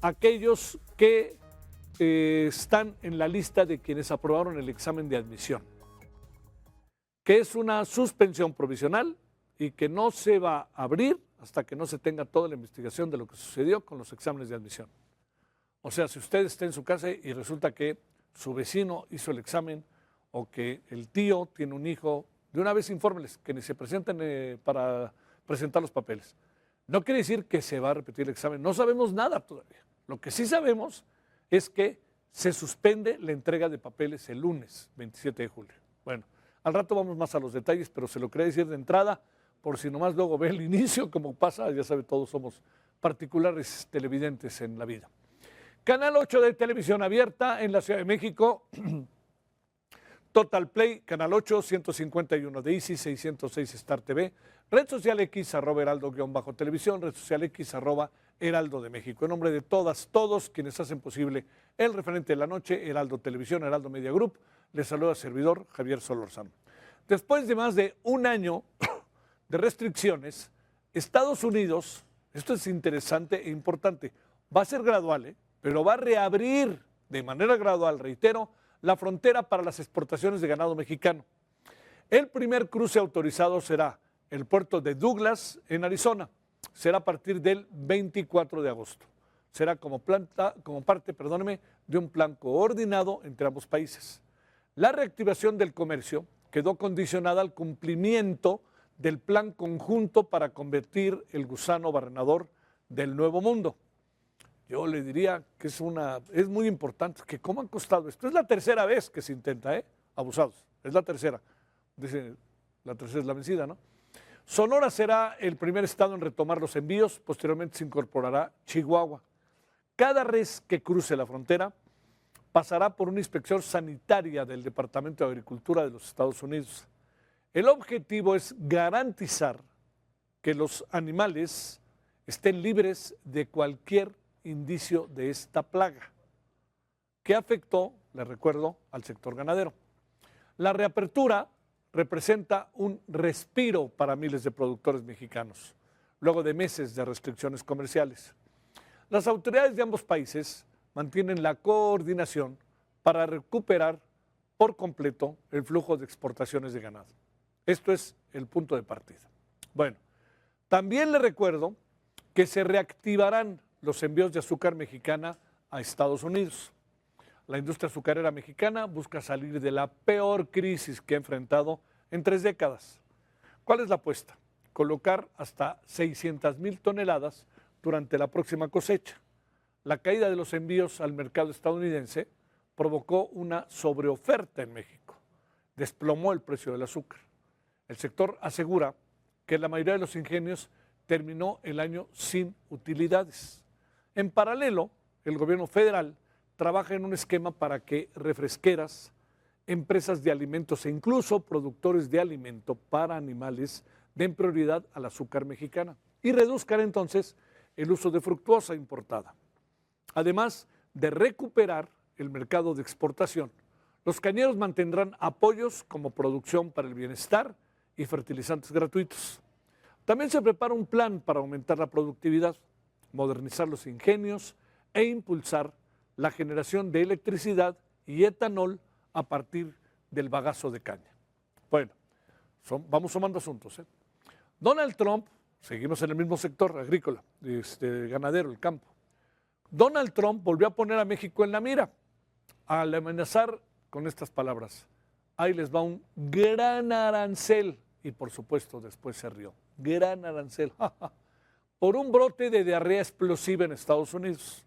aquellos que están en la lista de quienes aprobaron el examen de admisión, que es una suspensión provisional y que no se va a abrir hasta que no se tenga toda la investigación de lo que sucedió con los exámenes de admisión. O sea, si usted está en su casa y resulta que su vecino hizo el examen o que el tío tiene un hijo, de una vez infórmeles que ni se presenten para presentar los papeles. No quiere decir que se va a repetir el examen, no sabemos nada todavía. Lo que sí sabemos es que se suspende la entrega de papeles el lunes 27 de julio. Bueno, al rato vamos más a los detalles, pero se lo quería decir de entrada, por si nomás luego ve el inicio, como pasa, ya sabe, todos somos particulares televidentes en la vida. Canal 8 de televisión abierta en la Ciudad de México, Total Play, Canal 8, 151 de Easy, 606 Star TV, red social X, @heraldo_televisión, red social X, @heraldo de México. En nombre de todas, todos quienes hacen posible el referente de la noche, Heraldo Televisión, Heraldo Media Group, les saluda servidor Javier Solórzano. Después de más de un año de restricciones, Estados Unidos, esto es interesante e importante, va a ser gradual, pero va a reabrir de manera gradual, reitero, la frontera para las exportaciones de ganado mexicano. El primer cruce autorizado será el puerto de Douglas, en Arizona. Será a partir del 24 de agosto. Será como parte de un plan coordinado entre ambos países. La reactivación del comercio quedó condicionada al cumplimiento del plan conjunto para convertir el gusano barrenador del Nuevo Mundo. Yo le diría que es muy importante, que cómo han costado esto. Es la tercera vez que se intenta, abusados, es la tercera. Dice, la tercera es la vencida, ¿no? Sonora será el primer estado en retomar los envíos, posteriormente se incorporará Chihuahua. Cada res que cruce la frontera pasará por una inspección sanitaria del Departamento de Agricultura de los Estados Unidos. El objetivo es garantizar que los animales estén libres de cualquier indicio de esta plaga, que afectó, les recuerdo, al sector ganadero. La reapertura representa un respiro para miles de productores mexicanos, luego de meses de restricciones comerciales. Las autoridades de ambos países mantienen la coordinación para recuperar por completo el flujo de exportaciones de ganado. Esto es el punto de partida. Bueno, también le recuerdo que se reactivarán los envíos de azúcar mexicana a Estados Unidos. La industria azucarera mexicana busca salir de la peor crisis que ha enfrentado en 3 décadas. ¿Cuál es la apuesta? Colocar hasta 600,000 toneladas durante la próxima cosecha. La caída de los envíos al mercado estadounidense provocó una sobreoferta en México. Desplomó el precio del azúcar. El sector asegura que la mayoría de los ingenios terminó el año sin utilidades. En paralelo, el gobierno federal trabaja en un esquema para que refresqueras, empresas de alimentos e incluso productores de alimento para animales den prioridad al azúcar mexicana y reduzcan entonces el uso de fructuosa importada. Además de recuperar el mercado de exportación, los cañeros mantendrán apoyos como producción para el bienestar y fertilizantes gratuitos. También se prepara un plan para aumentar la productividad, modernizar los ingenios e impulsar la generación de electricidad y etanol a partir del bagazo de caña. Bueno, vamos sumando asuntos. Donald Trump, seguimos en el mismo sector agrícola, ganadero, el campo. Donald Trump volvió a poner a México en la mira al amenazar con estas palabras: ahí les va un gran arancel, y por supuesto después se rió. Gran arancel, por un brote de diarrea explosiva en Estados Unidos.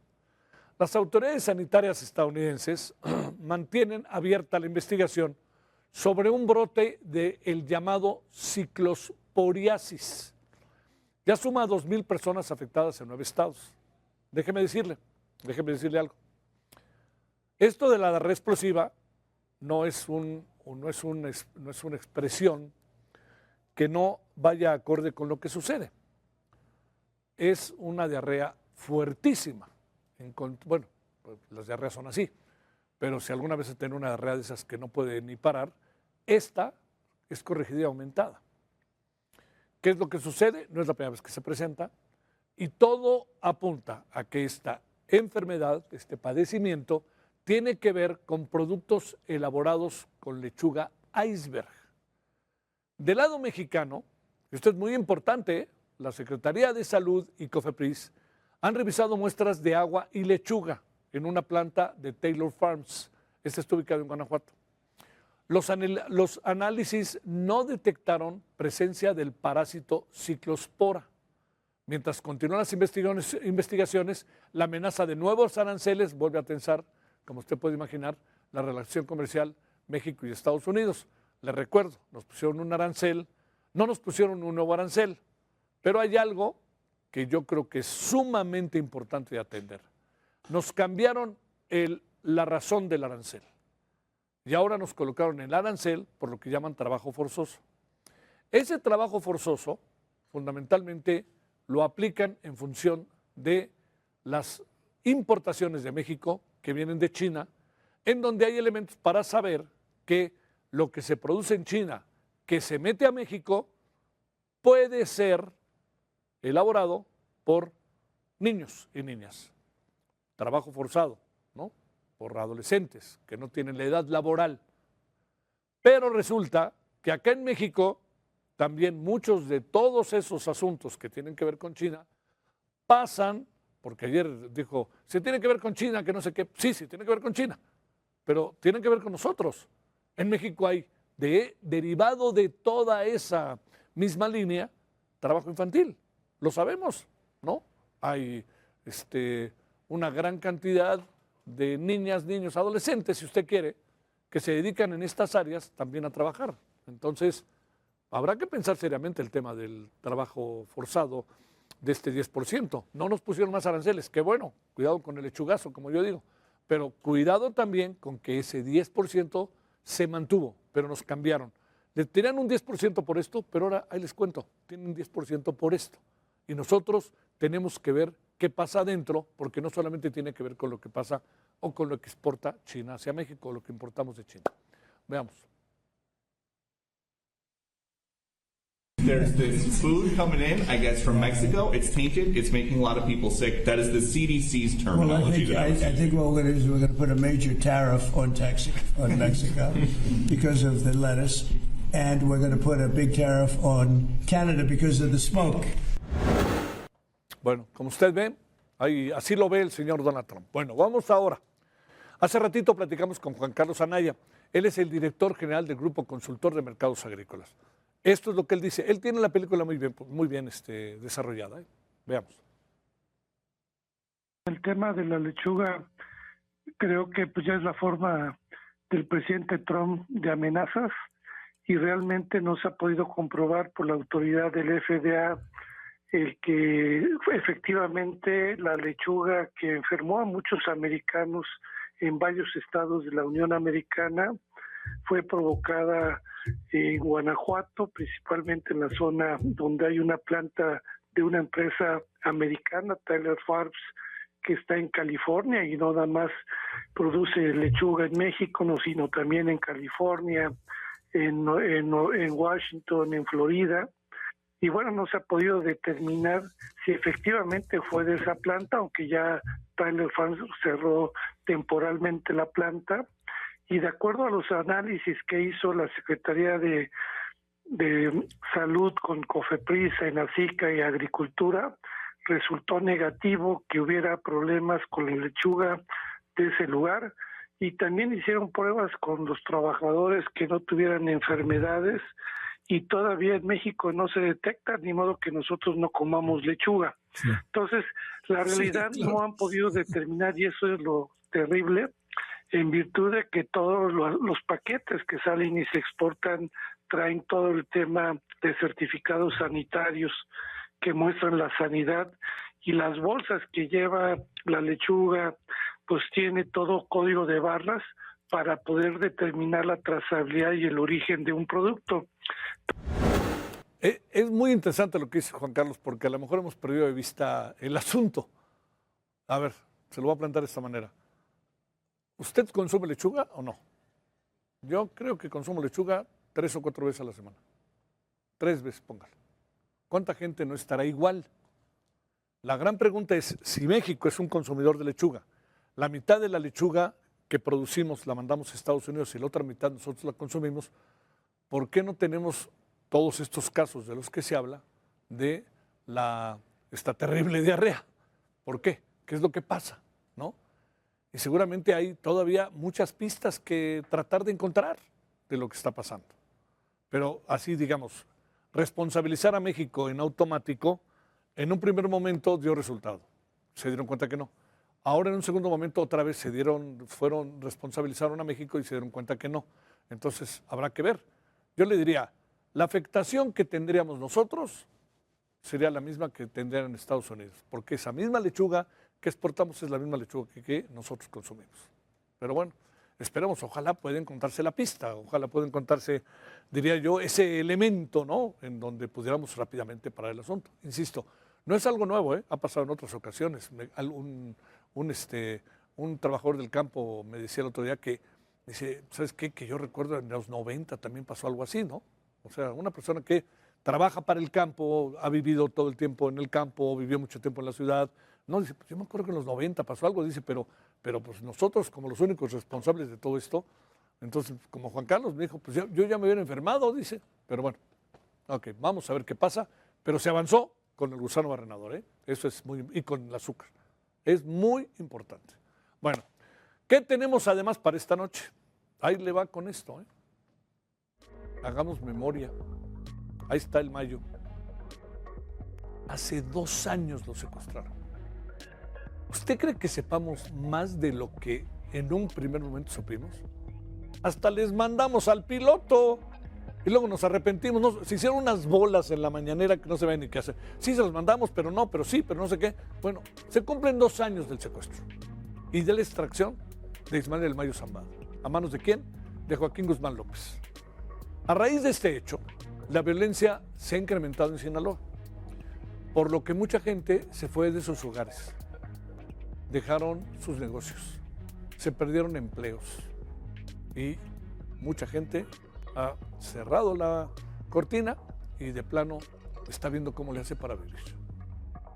Las autoridades sanitarias estadounidenses mantienen abierta la investigación sobre un brote del llamado ciclosporiasis. Ya suma a 2,000 personas afectadas en 9 estados. Déjeme decirle algo. Esto de la diarrea explosiva no es una expresión que no vaya acorde con lo que sucede. Es una diarrea fuertísima. Bueno, pues las diarreas son así, pero si alguna vez tiene una diarrea de esas que no puede ni parar, esta es corregida y aumentada. ¿Qué es lo que sucede? No es la primera vez que se presenta y todo apunta a que esta enfermedad, este padecimiento, tiene que ver con productos elaborados con lechuga iceberg. Del lado mexicano, esto es muy importante, la Secretaría de Salud y COFEPRIS han revisado muestras de agua y lechuga en una planta de Taylor Farms. Este está ubicado en Guanajuato. Los análisis no detectaron presencia del parásito ciclospora. Mientras continúan las investigaciones, la amenaza de nuevos aranceles vuelve a tensar, como usted puede imaginar, la relación comercial México y Estados Unidos. Les recuerdo, nos pusieron un arancel, no nos pusieron un nuevo arancel, pero hay algo que yo creo que es sumamente importante de atender. Nos cambiaron la razón del arancel y ahora nos colocaron el arancel por lo que llaman trabajo forzoso. Ese trabajo forzoso, fundamentalmente, lo aplican en función de las importaciones de México que vienen de China, en donde hay elementos para saber que lo que se produce en China, que se mete a México, puede ser elaborado por niños y niñas. Trabajo forzado, ¿no? Por adolescentes que no tienen la edad laboral. Pero resulta que acá en México también muchos de todos esos asuntos que tienen que ver con China pasan, porque ayer dijo, se tiene que ver con China, que no sé qué. Sí, tiene que ver con China, pero tienen que ver con nosotros. En México hay, derivado de toda esa misma línea, trabajo infantil. Lo sabemos, ¿no? Hay una gran cantidad de niñas, niños, adolescentes, si usted quiere, que se dedican en estas áreas también a trabajar. Entonces, habrá que pensar seriamente el tema del trabajo forzado de este 10%. No nos pusieron más aranceles, qué bueno, cuidado con el lechugazo, como yo digo, pero cuidado también con que ese 10% se mantuvo, pero nos cambiaron. Le tenían un 10% por esto, pero ahora, ahí les cuento, tienen un 10% por esto. Y nosotros tenemos que ver qué pasa adentro, porque no solamente tiene que ver con lo que pasa o con lo que exporta China hacia México, o lo que importamos de China. Veamos. There's this food coming in, I guess, from Mexico. It's tainted. It's making a lot of people sick. That is the CDC's terminology. Well, I think what we're going to do is we're going to put a major tariff on Mexico because of the lettuce, and we're going to put a big tariff on Canada because of the smoke. Bueno, como usted ve, así lo ve el señor Donald Trump. Bueno, vamos ahora. Hace ratito platicamos con Juan Carlos Anaya. Él es el director general del Grupo Consultor de Mercados Agrícolas. Esto es lo que él dice. Él tiene la película muy bien desarrollada. Veamos. El tema de la lechuga, creo que pues ya es la forma del presidente Trump de amenazas y realmente no se ha podido comprobar por la autoridad del FDA el que efectivamente la lechuga que enfermó a muchos americanos en varios estados de la Unión Americana fue provocada en Guanajuato, principalmente en la zona donde hay una planta de una empresa americana, Taylor Farms, que está en California y no nada más produce lechuga en México, no, sino también en California, en Washington, en Florida. Y bueno, no se ha podido determinar si efectivamente fue de esa planta, aunque ya Taylor Farms cerró temporalmente la planta. Y de acuerdo a los análisis que hizo la Secretaría de Salud con COFEPRIS, ENACICA y Agricultura, resultó negativo que hubiera problemas con la lechuga de ese lugar. Y también hicieron pruebas con los trabajadores que no tuvieran enfermedades y todavía en México no se detecta, ni modo que nosotros no comamos lechuga. Sí. Entonces, la realidad sí, claro, no han podido determinar, y eso es lo terrible, en virtud de que todos los paquetes que salen y se exportan traen todo el tema de certificados sanitarios que muestran la sanidad, y las bolsas que lleva la lechuga pues tiene todo código de barras para poder determinar la trazabilidad y el origen de un producto. Es muy interesante lo que dice Juan Carlos, porque a lo mejor hemos perdido de vista el asunto. A ver, se lo voy a plantear de esta manera. ¿Usted consume lechuga o no? Yo creo que consumo lechuga 3 o 4 veces a la semana. 3 veces, póngale. ¿Cuánta gente no estará igual? La gran pregunta es, si México es un consumidor de lechuga, la mitad de la lechuga que producimos la mandamos a Estados Unidos y la otra mitad nosotros la consumimos, ¿por qué no tenemos todos estos casos de los que se habla de esta terrible diarrea? ¿Por qué? ¿Qué es lo que pasa? ¿No? Y seguramente hay todavía muchas pistas que tratar de encontrar de lo que está pasando. Pero así, digamos, responsabilizar a México en automático, en un primer momento dio resultado. Se dieron cuenta que no. Ahora en un segundo momento otra vez responsabilizaron a México y se dieron cuenta que no. Entonces habrá que ver. Yo le diría, la afectación que tendríamos nosotros sería la misma que tendrían en Estados Unidos, porque esa misma lechuga que exportamos es la misma lechuga que nosotros consumimos. Pero bueno, esperemos, ojalá pueda encontrarse la pista, ojalá pueda encontrarse, diría yo, ese elemento, ¿no?, en donde pudiéramos rápidamente parar el asunto. Insisto, no es algo nuevo, ha pasado en otras ocasiones. Un trabajador del campo me decía el otro día que, dice, ¿sabes qué? Que yo recuerdo en los 90 también pasó algo así, ¿no? O sea, una persona que trabaja para el campo, ha vivido todo el tiempo en el campo, vivió mucho tiempo en la ciudad. No, dice, pues yo me acuerdo que en los 90 pasó algo, dice, pero pues nosotros como los únicos responsables de todo esto, entonces como Juan Carlos me dijo, pues yo ya me hubiera enfermado, dice, pero bueno, ok, vamos a ver qué pasa, pero se avanzó con el gusano barrenador, eso es y con el azúcar, es muy importante. Bueno, ¿qué tenemos además para esta noche? Ahí le va con esto, hagamos memoria. Ahí está el Mayo. Hace 2 años lo secuestraron. ¿Usted cree que sepamos más de lo que en un primer momento supimos? Hasta les mandamos al piloto y luego nos arrepentimos. Se hicieron unas bolas en la mañanera que no se ve ni qué hacer. Sí, se los mandamos, pero no, pero sí, pero no sé qué. Bueno, se cumplen 2 años del secuestro y de la extracción de Ismael El Mayo Zambada. ¿A manos de quién? De Joaquín Guzmán López. A raíz de este hecho, la violencia se ha incrementado en Sinaloa, por lo que mucha gente se fue de sus hogares, dejaron sus negocios, se perdieron empleos y mucha gente ha cerrado la cortina y de plano está viendo cómo le hace para vivir.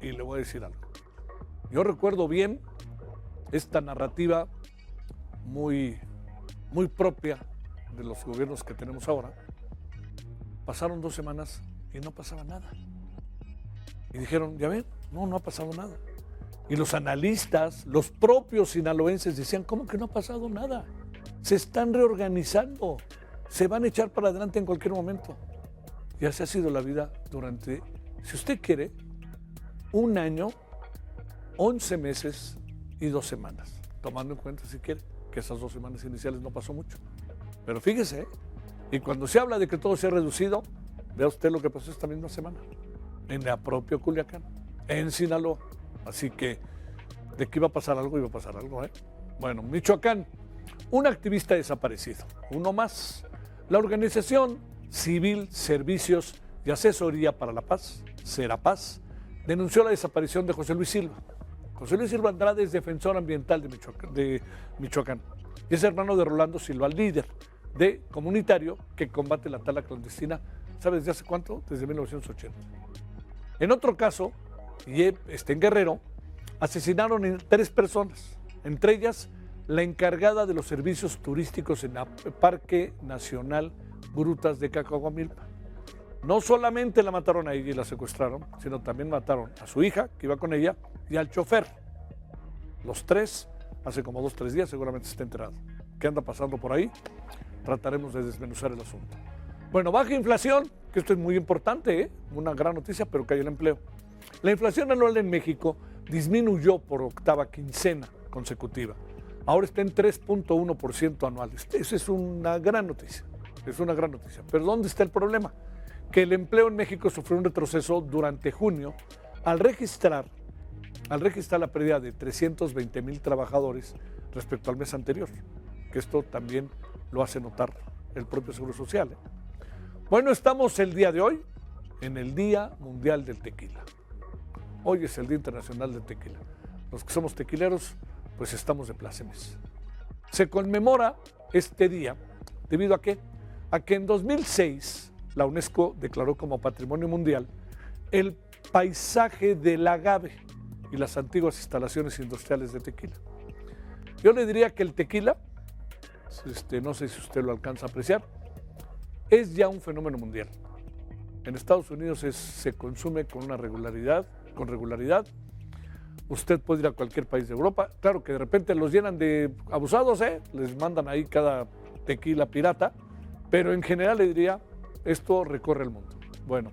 Y le voy a decir algo. Yo recuerdo bien esta narrativa muy propia de los gobiernos que tenemos ahora. Pasaron 2 semanas y no pasaba nada. Y dijeron, ya ven, no ha pasado nada. Y los analistas, los propios sinaloenses decían, ¿cómo que no ha pasado nada? Se están reorganizando, se van a echar para adelante en cualquier momento. Y así ha sido la vida durante, si usted quiere, 1 año, 11 meses y 2 semanas. Tomando en cuenta, si quiere, que esas 2 semanas iniciales no pasó mucho. Pero fíjese, y cuando se habla de que todo se ha reducido, vea usted lo que pasó esta misma semana, en la propia Culiacán, en Sinaloa. Así que, de que iba a pasar algo, Bueno, Michoacán, un activista desaparecido, uno más. La Organización Civil, Servicios y Asesoría para la Paz, Serapaz, denunció la desaparición de José Luis Silva. José Luis Silva Andrade es defensor ambiental de Michoacán. Y es hermano de Rolando Silva, líder de comunitario que combate la tala clandestina, ¿sabe desde hace cuánto? Desde 1980. En otro caso, en Guerrero, asesinaron a 3 personas, entre ellas la encargada de los servicios turísticos en el Parque Nacional Grutas de Cacahuamilpa. No solamente la mataron a ella y la secuestraron, sino también mataron a su hija, que iba con ella, y al chofer. Los 3, hace como 2 o 3 días, seguramente está enterado. ¿Qué anda pasando por ahí? Trataremos de desmenuzar el asunto. Bueno, baja inflación, que esto es muy importante, una gran noticia, pero cayó el empleo. La inflación anual en México disminuyó por 8ª quincena consecutiva. Ahora está en 3.1% anual. Eso es una gran noticia, Pero ¿dónde está el problema? Que el empleo en México sufrió un retroceso durante junio al registrar la pérdida de 320,000 trabajadores respecto al mes anterior, que esto también lo hace notar el propio Seguro Social. Bueno, estamos el día de hoy en el Día Mundial del Tequila. Hoy es el Día Internacional del Tequila. Los que somos tequileros, pues estamos de plácemes. Se conmemora este día debido a que en 2006 la UNESCO declaró como Patrimonio Mundial el paisaje del agave. y las antiguas instalaciones industriales de tequila. Yo le diría que el tequila, no sé si usted lo alcanza a apreciar, es ya un fenómeno mundial. En Estados Unidos se consume con regularidad. Usted puede ir a cualquier país de Europa. Claro que de repente los llenan de abusados, les mandan ahí cada tequila pirata, pero en general le diría, esto recorre el mundo. Bueno,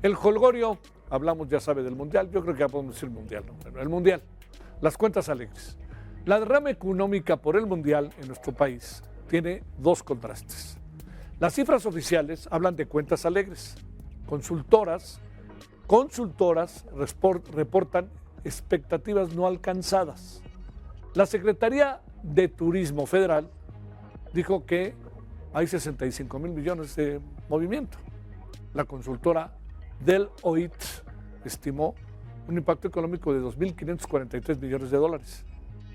el jolgorio, hablamos, ya sabe, del mundial. Yo creo que ya podemos decir mundial, ¿no? Bueno, el mundial, las cuentas alegres. La derrama económica por el mundial en nuestro país tiene dos contrastes. Las cifras oficiales hablan de cuentas alegres. Consultoras reportan expectativas no alcanzadas. La Secretaría de Turismo Federal dijo que hay 65,000 millones de movimiento. La consultora Deloitte estimó un impacto económico de 2.543 millones de dólares,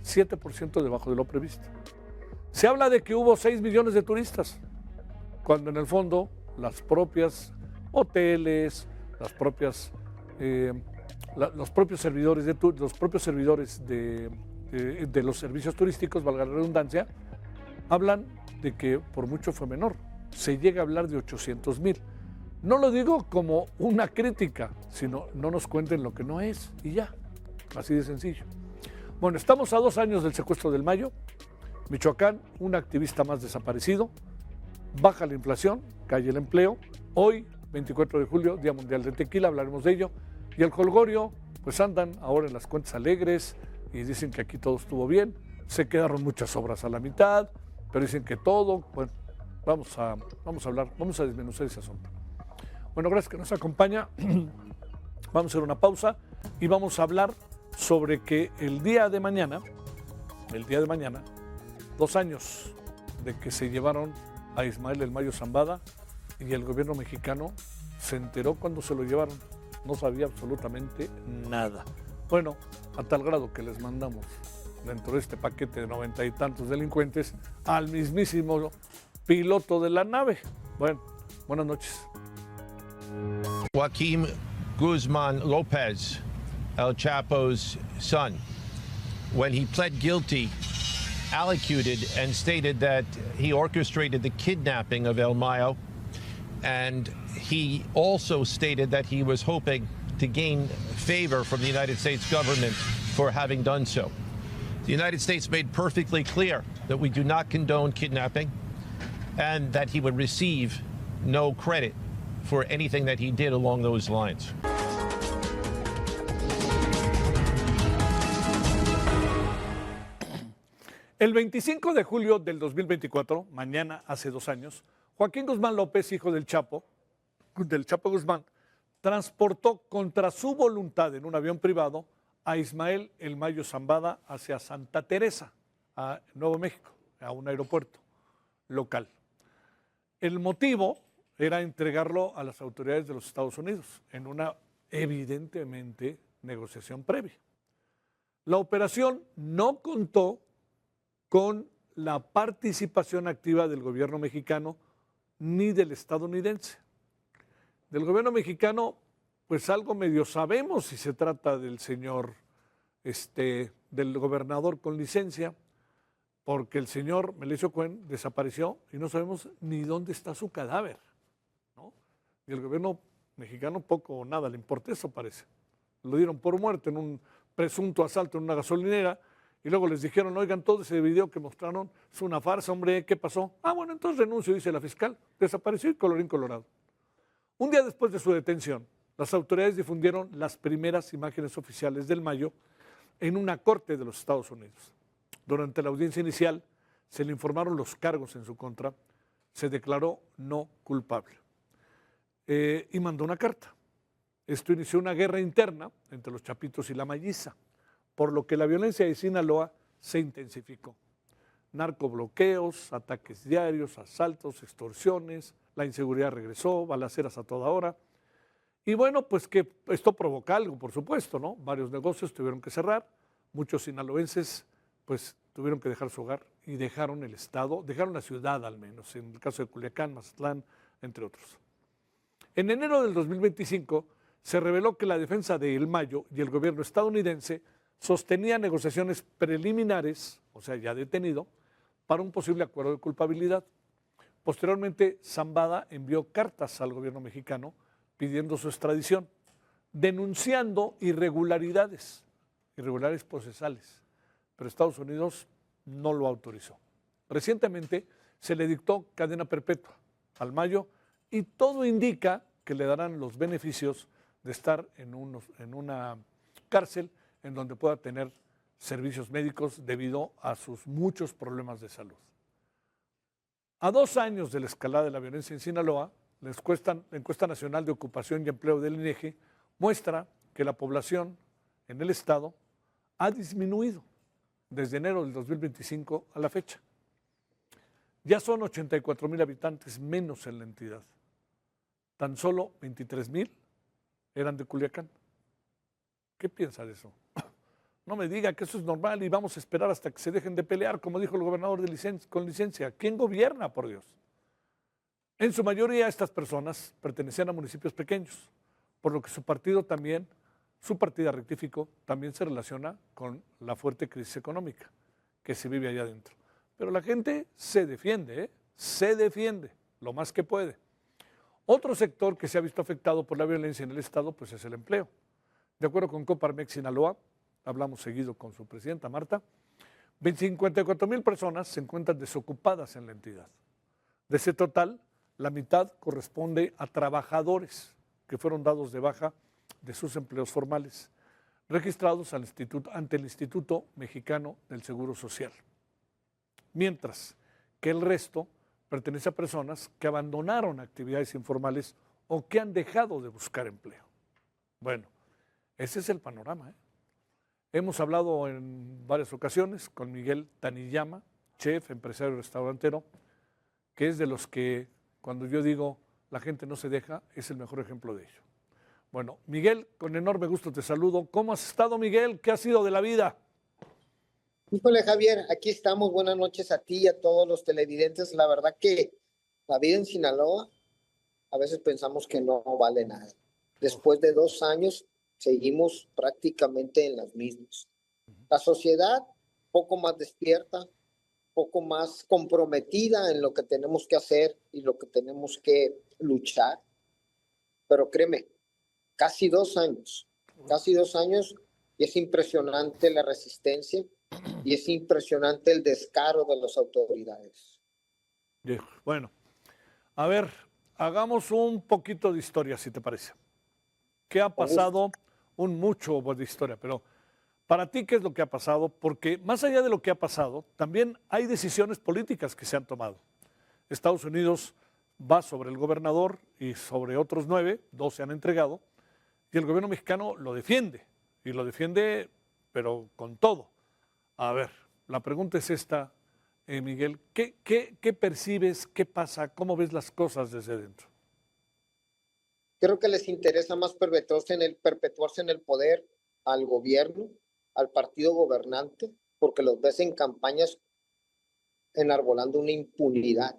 7% debajo de lo previsto. Se habla de que hubo 6 millones de turistas, cuando en el fondo las propias hoteles, los propios servidores de los servicios turísticos, valga la redundancia, hablan de que por mucho fue menor. Se llega a hablar de 800,000. No lo digo como una crítica, sino no nos cuenten lo que no es y ya, así de sencillo. Bueno, estamos a 2 años del secuestro del Mayo. Michoacán, un activista más desaparecido. Baja la inflación, cae el empleo. Hoy, 24 de julio, Día Mundial del Tequila, hablaremos de ello. Y el jolgorio, pues andan ahora en las cuentas alegres y dicen que aquí todo estuvo bien. Se quedaron muchas obras a la mitad, pero dicen que todo. Bueno, vamos a desmenuzar ese asunto. Bueno, gracias que nos acompaña. Vamos a hacer una pausa y vamos a hablar sobre que el día de mañana, 2 años de que se llevaron a Ismael El Mayo Zambada, y el gobierno mexicano se enteró cuando se lo llevaron. No sabía absolutamente nada. Bueno, a tal grado que les mandamos dentro de este paquete de 90 y tantos delincuentes al mismísimo piloto de la nave. Bueno, buenas noches. Joaquín Guzmán López, El Chapo's son, when he pled guilty, allocuted and stated that he orchestrated the kidnapping of El Mayo, and he also stated that he was hoping to gain favor from the United States government for having done so. The United States made perfectly clear that we do not condone kidnapping and that he would receive no credit for anything that he did along those lines. El 25 de julio del 2024, mañana hace 2 años, Joaquín Guzmán López, hijo del Chapo Guzmán, transportó contra su voluntad en un avión privado a Ismael El Mayo Zambada hacia Santa Teresa, a Nuevo México, a un aeropuerto local. El motivo era entregarlo a las autoridades de los Estados Unidos en una, evidentemente, negociación previa. La operación no contó con la participación activa del gobierno mexicano ni del estadounidense. Del gobierno mexicano, pues algo medio sabemos si se trata del señor, del gobernador con licencia, porque el señor Melesio Cuen desapareció y no sabemos ni dónde está su cadáver, ¿no? Y el gobierno mexicano poco o nada le importa eso, parece. Lo dieron por muerto en un presunto asalto en una gasolinera y luego les dijeron, oigan, todo ese video que mostraron es una farsa, hombre, ¿qué pasó? Ah, bueno, entonces renuncio, dice la fiscal. Desapareció y colorín colorado. Un día después de su detención, las autoridades difundieron las primeras imágenes oficiales del Mayo en una corte de los Estados Unidos. Durante la audiencia inicial se le informaron los cargos en su contra, se declaró no culpable y mandó una carta. Esto inició una guerra interna entre los Chapitos y la Mayiza, por lo que la violencia de Sinaloa se intensificó. Narcobloqueos, ataques diarios, asaltos, extorsiones, la inseguridad regresó, balaceras a toda hora. Y bueno, pues que esto provoca algo, por supuesto, ¿no? Varios negocios tuvieron que cerrar, muchos sinaloenses pues tuvieron que dejar su hogar y dejaron el estado, dejaron la ciudad al menos, en el caso de Culiacán, Mazatlán, entre otros. En enero del 2025 se reveló que la defensa de El Mayo y el gobierno estadounidense sostenían negociaciones preliminares, o sea, ya detenido, para un posible acuerdo de culpabilidad. Posteriormente, Zambada envió cartas al gobierno mexicano pidiendo su extradición, denunciando irregularidades procesales, pero Estados Unidos no lo autorizó. Recientemente se le dictó cadena perpetua al Mayo y todo indica que le darán los beneficios de estar en una cárcel en donde pueda tener servicios médicos debido a sus muchos problemas de salud. A 2 años de la escalada de la violencia en Sinaloa, la encuesta nacional de ocupación y empleo del INEGI muestra que la población en el estado ha disminuido desde enero del 2025 a la fecha. Ya son 84,000 habitantes menos en la entidad. Tan solo 23,000 eran de Culiacán. ¿Qué piensa de eso? No me diga que eso es normal y vamos a esperar hasta que se dejen de pelear, como dijo el gobernador con licencia. ¿Quién gobierna, por Dios? En su mayoría estas personas pertenecían a municipios pequeños, por lo que su partida rectificó, también se relaciona con la fuerte crisis económica que se vive allá adentro. Pero la gente se defiende, se defiende lo más que puede. Otro sector que se ha visto afectado por la violencia en el estado pues es el empleo. De acuerdo con Coparmex Sinaloa, hablamos seguido con su presidenta Marta, 54,000 personas se encuentran desocupadas en la entidad. De ese total, la mitad corresponde a trabajadores que fueron dados de baja de sus empleos formales, registrados ante el Instituto Mexicano del Seguro Social. Mientras que el resto pertenece a personas que abandonaron actividades informales o que han dejado de buscar empleo. Bueno, ese es el panorama, ¿eh? Hemos hablado en varias ocasiones con Miguel Taniyama, chef, empresario restaurantero, que es de los que, cuando yo digo la gente no se deja, es el mejor ejemplo de ello. Bueno, Miguel, con enorme gusto te saludo. ¿Cómo has estado, Miguel? ¿Qué ha sido de la vida? Híjole, Javier, aquí estamos. Buenas noches a ti y a todos los televidentes. La verdad que la vida en Sinaloa, a veces pensamos que no vale nada. Después de 2 años, seguimos prácticamente en las mismas. La sociedad, poco más despierta, poco más comprometida en lo que tenemos que hacer y lo que tenemos que luchar. Pero créeme, casi 2 años, y es impresionante la resistencia y es impresionante el descaro de las autoridades. Bueno, a ver, hagamos un poquito de historia, si te parece. ¿Qué ha pasado? Mucho de historia, pero para ti, ¿qué es lo que ha pasado? Porque más allá de lo que ha pasado, también hay decisiones políticas que se han tomado. Estados Unidos va sobre el gobernador y sobre otros 9, 2 se han entregado, y el gobierno mexicano lo defiende, y lo defiende, pero con todo. A ver, la pregunta es esta, Miguel, ¿qué percibes? ¿Qué pasa? ¿Cómo ves las cosas desde dentro? Creo que les interesa más perpetuarse en el poder al gobierno, al partido gobernante, porque los ves en campañas enarbolando una impunidad,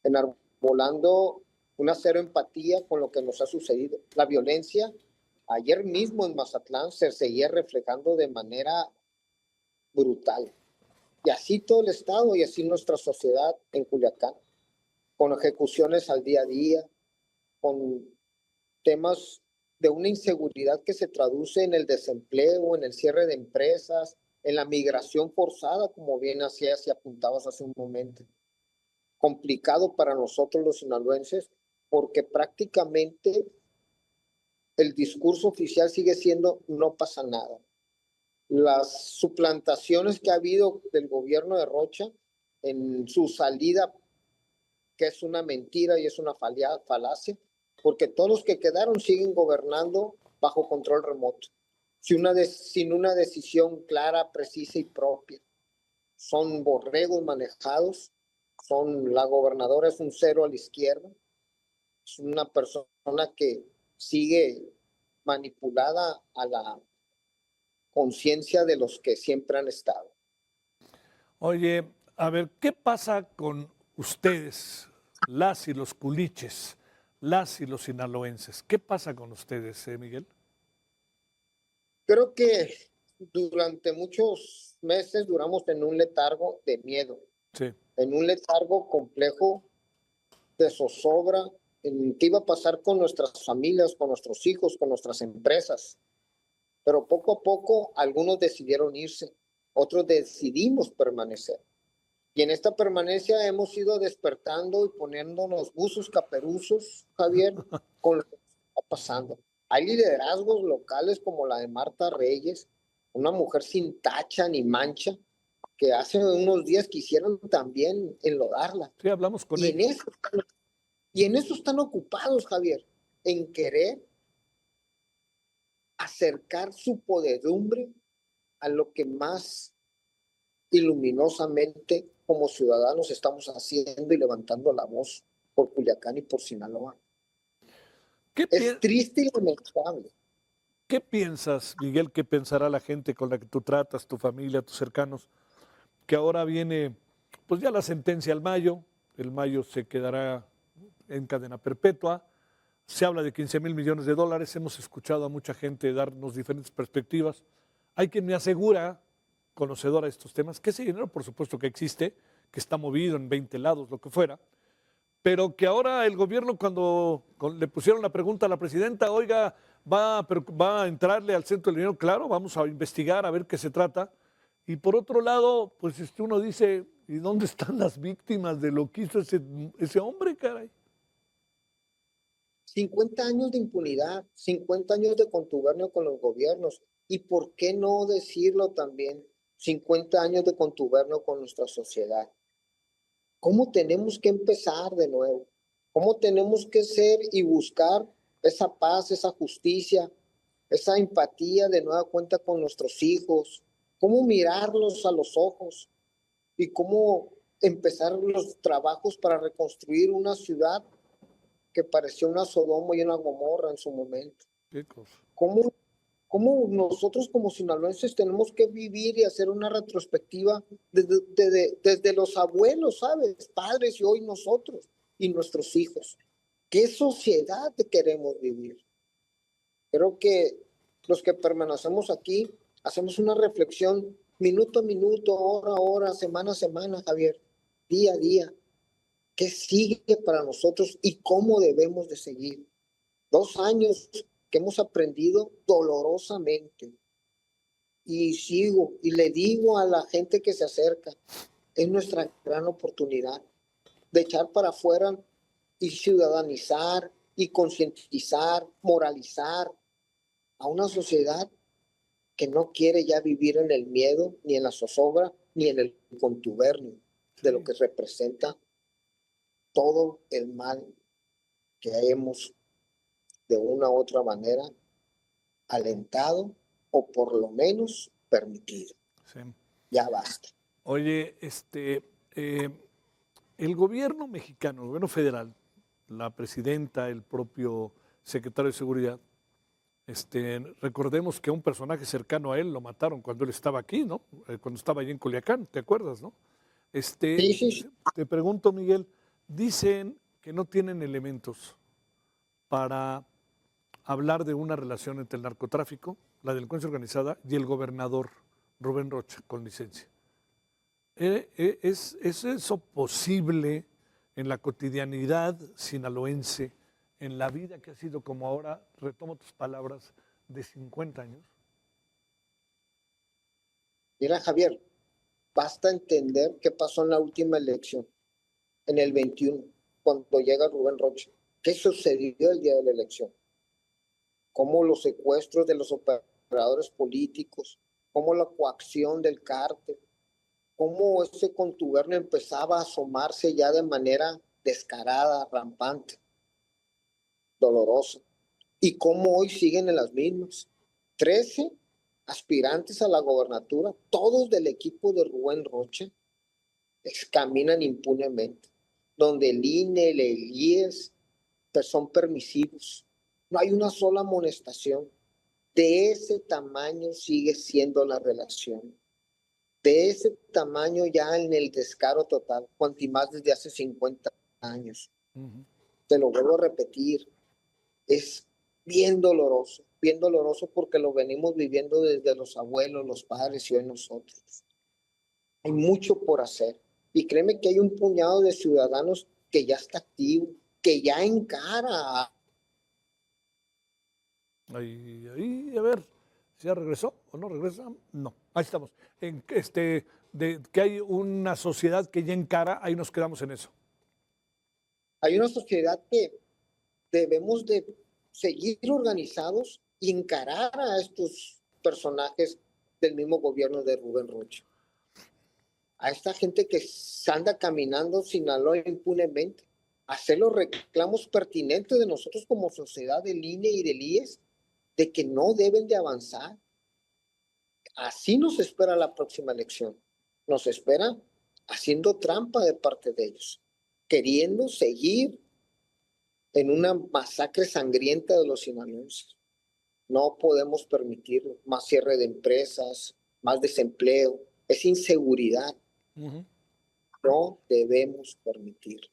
enarbolando una cero empatía con lo que nos ha sucedido. La violencia, ayer mismo en Mazatlán, se seguía reflejando de manera brutal. Y así todo el estado y así nuestra sociedad en Culiacán, con ejecuciones al día a día, con temas de una inseguridad que se traduce en el desempleo, en el cierre de empresas, en la migración forzada, como bien hacías y apuntabas hace un momento. Complicado para nosotros los sinaloenses, porque prácticamente el discurso oficial sigue siendo no pasa nada. Las suplantaciones que ha habido del gobierno de Rocha en su salida, que es una mentira y es una falacia, porque todos los que quedaron siguen gobernando bajo control remoto, sin una decisión clara, precisa y propia. Son borregos manejados, la gobernadora es un 0 a la izquierda, es una persona que sigue manipulada a la conciencia de los que siempre han estado. Oye, a ver, ¿qué pasa con ustedes, las y los culiches, las y los sinaloenses. ¿Qué pasa con ustedes, Miguel? Creo que durante muchos meses duramos en un letargo de miedo, Sí. en un letargo complejo de zozobra, en qué iba a pasar con nuestras familias, con nuestros hijos, con nuestras empresas. Pero poco a poco algunos decidieron irse, otros decidimos permanecer. Y en esta permanencia hemos ido despertando y poniéndonos buzos caperuzos, Javier, con lo que está pasando. Hay liderazgos locales como la de Marta Reyes, una mujer sin tacha ni mancha, que hace unos días quisieron también enlodarla. Sí, hablamos con Y en ella. eso están ocupados, Javier, en querer acercar su podedumbre a lo que más iluminosamente como ciudadanos estamos haciendo y levantando la voz por Culiacán y por Sinaloa. Es triste y lamentable. ¿Qué piensas, Miguel? ¿Qué pensará la gente con la que tú tratas, tu familia, tus cercanos? Que ahora viene, pues ya la sentencia al Mayo, el Mayo se quedará en cadena perpetua, se habla de 15,000 millones de dólares, hemos escuchado a mucha gente darnos diferentes perspectivas. Hay quien me asegura, conocedora de estos temas, que ese dinero por supuesto que existe, que está movido en 20 lados, lo que fuera, pero que ahora el gobierno cuando le pusieron la pregunta a la presidenta, oiga, va a entrarle al centro del dinero, claro, vamos a investigar a ver qué se trata. Y por otro lado, pues uno dice, ¿y dónde están las víctimas de lo que hizo ese hombre, caray? 50 años de impunidad, 50 años de contubernio con los gobiernos. ¿Y por qué no decirlo también? 50 años de contubernio con nuestra sociedad. ¿Cómo tenemos que empezar de nuevo? ¿Cómo tenemos que ser y buscar esa paz, esa justicia, esa empatía de nueva cuenta con nuestros hijos? ¿Cómo mirarlos a los ojos? ¿Y cómo empezar los trabajos para reconstruir una ciudad que pareció una Sodoma y una Gomorra en su momento? ¿Qué cosa? ¿Cómo nosotros como sinaloenses tenemos que vivir y hacer una retrospectiva desde los abuelos, ¿sabes? Padres y hoy nosotros y nuestros hijos? ¿Qué sociedad queremos vivir? Creo que los que permanecemos aquí hacemos una reflexión minuto a minuto, hora a hora, semana a semana, Javier, día a día. ¿Qué sigue para nosotros y cómo debemos de seguir? 2 años que hemos aprendido dolorosamente. Y sigo, y le digo a la gente que se acerca, es nuestra gran oportunidad de echar para afuera y ciudadanizar y concientizar, moralizar a una sociedad que no quiere ya vivir en el miedo, ni en la zozobra, ni en el contubernio de lo que representa todo el mal que hemos de una u otra manera alentado o por lo menos permitido. Sí. Ya basta. Oye, el gobierno mexicano, el gobierno federal, la presidenta, el propio secretario de Seguridad, recordemos que a un personaje cercano a él lo mataron cuando él estaba aquí, ¿no? Cuando estaba allí en Culiacán, ¿te acuerdas, no? Sí. Te pregunto, Miguel, dicen que no tienen elementos para hablar de una relación entre el narcotráfico, la delincuencia organizada y el gobernador Rubén Rocha con licencia. ¿Es eso posible en la cotidianidad sinaloense, en la vida que ha sido como ahora, retomo tus palabras, de 50 años? Mira, Javier, basta entender qué pasó en la última elección, en el 21, cuando llega Rubén Rocha. ¿Qué sucedió el día de la elección? Cómo los secuestros de los operadores políticos, cómo la coacción del cártel, cómo ese contubernio empezaba a asomarse ya de manera descarada, rampante, dolorosa, y cómo hoy siguen en las mismas. 13 aspirantes a la gobernatura, todos del equipo de Rubén Rocha, caminan impunemente, donde el INE, el IES son permisivos. No hay una sola amonestación. De ese tamaño sigue siendo la relación. De ese tamaño ya en el descaro total, cuanto más desde hace 50 años. Te lo vuelvo a repetir, es bien doloroso porque lo venimos viviendo desde los abuelos, los padres y hoy nosotros. Hay mucho por hacer. Y créeme que hay un puñado de ciudadanos que ya está activo, que ya encara. Ahí, a ver, ¿si ya regresó o no regresa? No, ahí estamos. Que hay una sociedad que ya encara, ahí nos quedamos en eso. Hay una sociedad que debemos de seguir organizados y encarar a estos personajes del mismo gobierno de Rubén Rocha. A esta gente que anda caminando Sinaloa impunemente, hacer los reclamos pertinentes de nosotros como sociedad del INE y del IES, de que no deben de avanzar. Así nos espera la próxima elección. Nos espera haciendo trampa de parte de ellos, queriendo seguir en una masacre sangrienta de los sinaloenses. No podemos permitirlo. Más cierre de empresas, más desempleo, es inseguridad. No debemos permitirlo.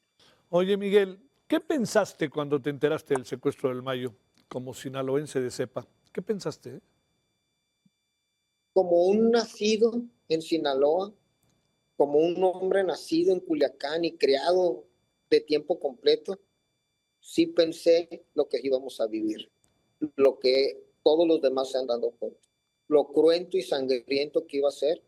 Oye, Miguel, ¿qué pensaste cuando te enteraste del secuestro del Mayo como sinaloense de cepa? ¿Qué pensaste? Como un nacido en Sinaloa, como un hombre nacido en Culiacán y criado de tiempo completo, sí pensé lo que íbamos a vivir, lo que todos los demás se han dado cuenta, lo cruento y sangriento que iba a ser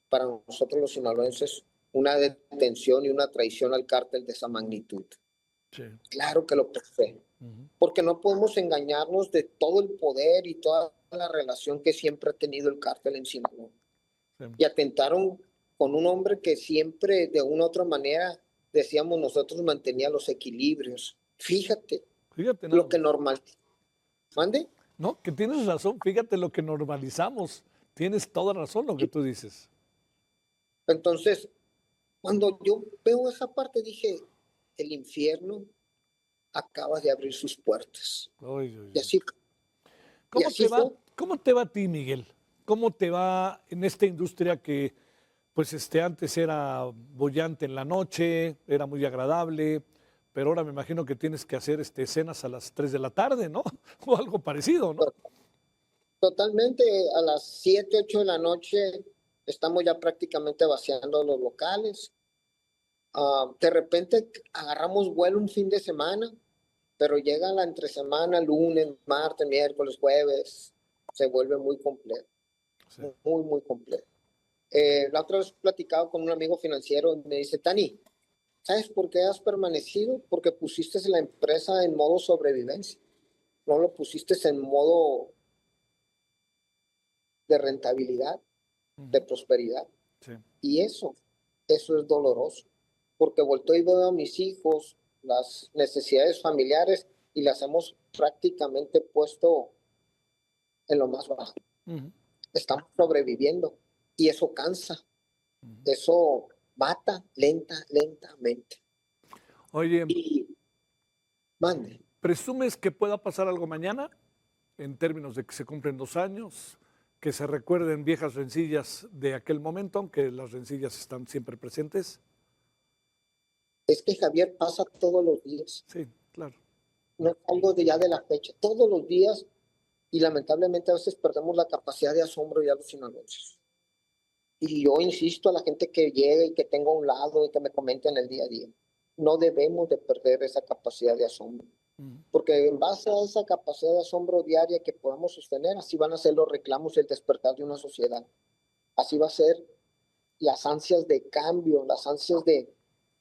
para nosotros los sinaloenses una detención y una traición al cártel de esa magnitud. Sí. Claro que lo pensé, porque no podemos engañarnos de todo el poder y toda la relación que siempre ha tenido el cártel en Sinaloa. Sí. Y atentaron con un hombre que siempre, de una u otra manera, decíamos nosotros, mantenía los equilibrios. Fíjate lo que normal. ¿Mande? No, que tienes razón, fíjate lo que normalizamos. Tienes toda razón lo que tú dices. Entonces, cuando yo veo esa parte, dije, el infierno acaba de abrir sus puertas. Y así, ¿Cómo te va a ti, Miguel? ¿Cómo te va en esta industria que pues antes era bollante en la noche, era muy agradable, pero ahora me imagino que tienes que hacer escenas a las 3 de la tarde, ¿no? O algo parecido, ¿no? Totalmente, a las 7, 8 de la noche estamos ya prácticamente vaciando los locales. De repente agarramos vuelo un fin de semana, pero llega la entre semana, lunes, martes, miércoles, jueves, se vuelve muy completo, sí. Muy completo. La otra vez platicaba con un amigo financiero y me dice, Tani, ¿sabes por qué has permanecido? Porque pusiste la empresa en modo sobrevivencia, no lo pusiste en modo de rentabilidad, de prosperidad. Sí. Y eso es doloroso, porque volteo y veo a mis hijos, las necesidades familiares, y las hemos prácticamente puesto en lo más bajo. Estamos sobreviviendo, y eso cansa, eso mata lentamente. Oye, mande. ¿Presumes que pueda pasar algo mañana en términos de que se cumplen 2 años, que se recuerden viejas rencillas de aquel momento, aunque las rencillas están siempre presentes? Es que Javier pasa todos los días. Sí, claro. No es algo ya de la fecha, todos los días, y lamentablemente a veces perdemos la capacidad de asombro ya los sinaloenses. Y yo insisto a la gente que llegue y que tenga a un lado y que me comente en el día a día, no debemos de perder esa capacidad de asombro. Porque en base a esa capacidad de asombro diaria que podamos sostener, así van a ser los reclamos y el despertar de una sociedad. Así va a ser las ansias de cambio, las ansias de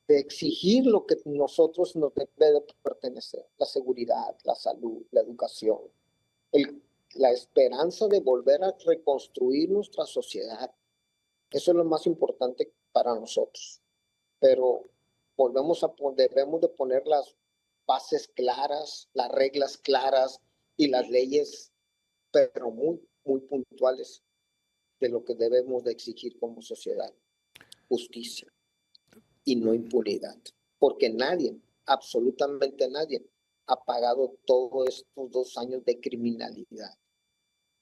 exigir lo que nosotros nos debe de pertenecer, la seguridad, la salud, la educación, la esperanza de volver a reconstruir nuestra sociedad. Eso es lo más importante para nosotros. Pero debemos de poner las bases claras, las reglas claras y las leyes, pero muy puntuales de lo que debemos de exigir como sociedad. Justicia y no impunidad. Porque nadie, absolutamente nadie, ha pagado todos estos 2 años de criminalidad.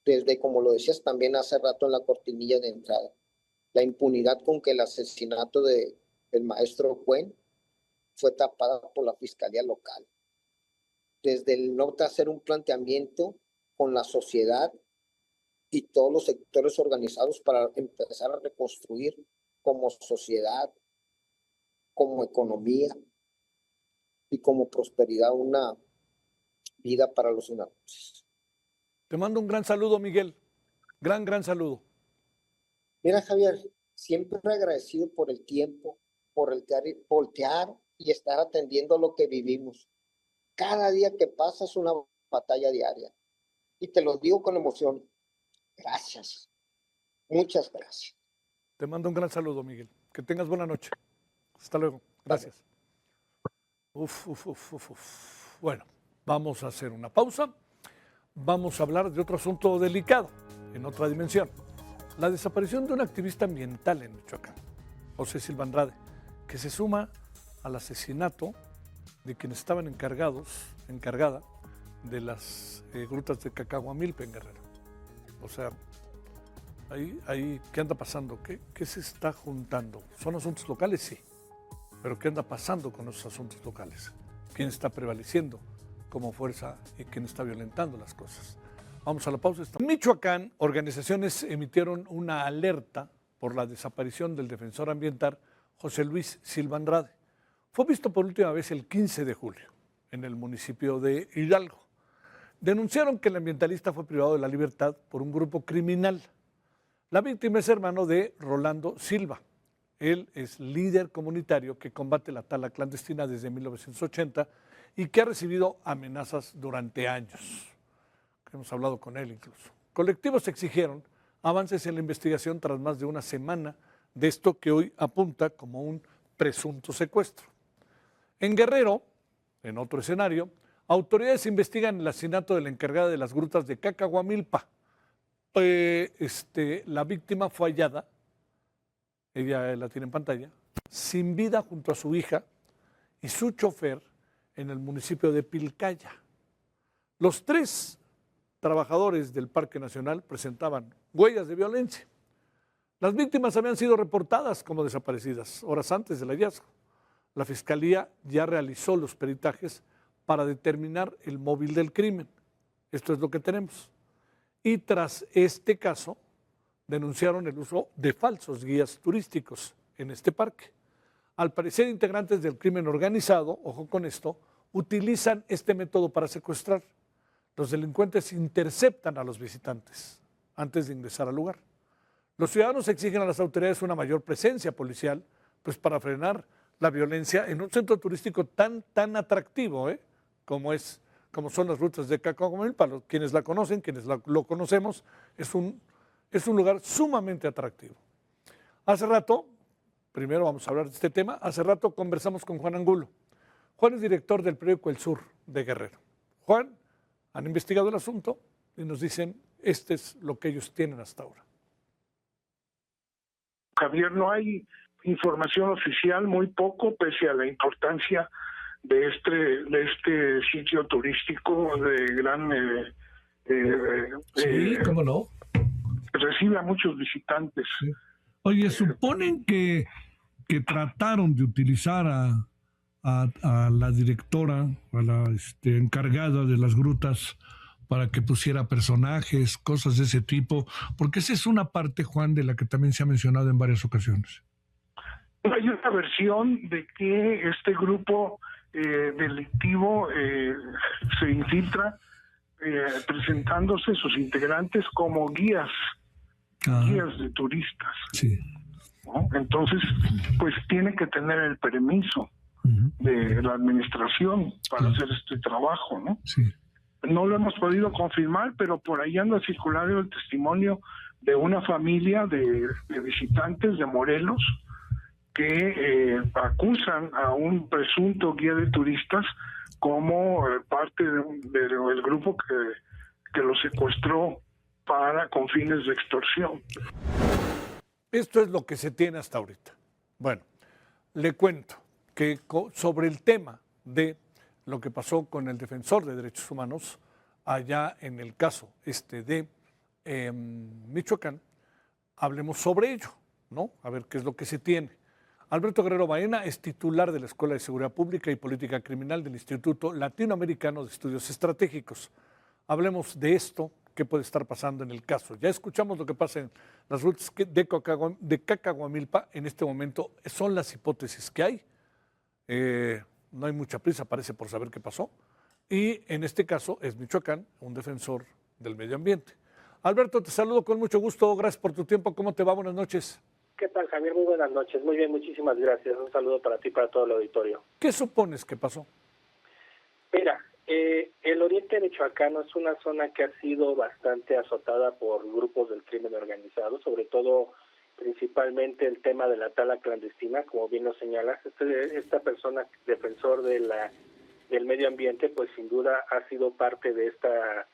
Desde, como lo decías también hace rato en la cortinilla de entrada, la impunidad con que el asesinato del maestro Cuen fue tapada por la Fiscalía Local. Desde el norte hacer un planteamiento con la sociedad y todos los sectores organizados para empezar a reconstruir como sociedad, como economía y como prosperidad una vida para los sinaloenses. Te mando un gran saludo, Miguel. Gran saludo. Mira, Javier, siempre agradecido por el tiempo, por el voltear y estar atendiendo lo que vivimos. Cada día que pasa es una batalla diaria. Y te lo digo con emoción. Gracias. Muchas gracias. Te mando un gran saludo, Miguel. Que tengas buena noche. Hasta luego. Gracias. Bueno, vamos a hacer una pausa. Vamos a hablar de otro asunto delicado, en otra dimensión. La desaparición de un activista ambiental en Michoacán, José Silva Andrade, que se suma al asesinato de quienes estaban encargada de las grutas de Cacahuamilpa en Guerrero. O sea, ahí ¿qué anda pasando? ¿Qué se está juntando? ¿Son asuntos locales? Sí. Pero ¿qué anda pasando con esos asuntos locales? ¿Quién está prevaleciendo como fuerza y quién está violentando las cosas? Vamos a la pausa. En Michoacán, organizaciones emitieron una alerta por la desaparición del defensor ambiental José Luis Silva Andrade. Fue visto por última vez el 15 de julio en el municipio de Hidalgo. Denunciaron que el ambientalista fue privado de la libertad por un grupo criminal. La víctima es hermano de Rolando Silva. Él es líder comunitario que combate la tala clandestina desde 1980 y que ha recibido amenazas durante años. Hemos hablado con él incluso. Colectivos exigieron avances en la investigación tras más de una semana de esto que hoy apunta como un presunto secuestro. En Guerrero, en otro escenario, autoridades investigan el asesinato de la encargada de las grutas de Cacahuamilpa. La víctima fue hallada, ella la tiene en pantalla, sin vida junto a su hija y su chofer en el municipio de Pilcaya. Los 3 trabajadores del Parque Nacional presentaban huellas de violencia. Las víctimas habían sido reportadas como desaparecidas horas antes del hallazgo. La Fiscalía ya realizó los peritajes para determinar el móvil del crimen. Esto es lo que tenemos. Y tras este caso, denunciaron el uso de falsos guías turísticos en este parque. Al parecer, integrantes del crimen organizado, ojo con esto, utilizan este método para secuestrar. Los delincuentes interceptan a los visitantes antes de ingresar al lugar. Los ciudadanos exigen a las autoridades una mayor presencia policial, pues para frenar la violencia en un centro turístico tan atractivo, como son las rutas de Cacahuamilpa. Quienes la conocen, lo conocemos, es un lugar sumamente atractivo. Hace rato, primero vamos a hablar de este tema, hace rato conversamos con Juan Angulo. Juan es director del periódico El Sur de Guerrero. Juan, han investigado el asunto y nos dicen, este es lo que ellos tienen hasta ahora. Javier, no hay información oficial, muy poco, pese a la importancia de este sitio turístico de gran... sí, ¿cómo no? Recibe a muchos visitantes. Sí. Oye, suponen que trataron de utilizar a la directora, a la encargada de las grutas, para que pusiera personajes, cosas de ese tipo, porque esa es una parte, Juan, de la que también se ha mencionado en varias ocasiones. Hay una versión de que este grupo delictivo se infiltra presentándose sus integrantes como guías de turistas. Sí. ¿No? Entonces, pues tiene que tener el permiso de la administración para hacer este trabajo, ¿no? Sí. No lo hemos podido confirmar, pero por ahí anda circulando el testimonio de una familia de visitantes de Morelos que acusan a un presunto guía de turistas como parte del grupo que lo secuestró con fines de extorsión. Esto es lo que se tiene hasta ahorita. Bueno, le cuento que sobre el tema de lo que pasó con el defensor de derechos humanos allá en el caso de Michoacán, hablemos sobre ello, ¿no? A ver qué es lo que se tiene. Alberto Guerrero Baena es titular de la Escuela de Seguridad Pública y Política Criminal del Instituto Latinoamericano de Estudios Estratégicos. Hablemos de esto, qué puede estar pasando en el caso. Ya escuchamos lo que pasa en las rutas de Cacahuamilpa. En este momento son las hipótesis que hay. No hay mucha prisa, parece, por saber qué pasó. Y en este caso es Michoacán, un defensor del medio ambiente. Alberto, te saludo con mucho gusto. Gracias por tu tiempo. ¿Cómo te va? Buenas noches. ¿Qué tal, Javier? Muy buenas noches. Muy bien, muchísimas gracias. Un saludo para ti y para todo el auditorio. ¿Qué supones que pasó? Mira, el oriente michoacano es una zona que ha sido bastante azotada por grupos del crimen organizado, sobre todo, principalmente el tema de la tala clandestina, como bien lo señalas. Esta persona, defensor del medio ambiente, pues sin duda ha sido parte de esta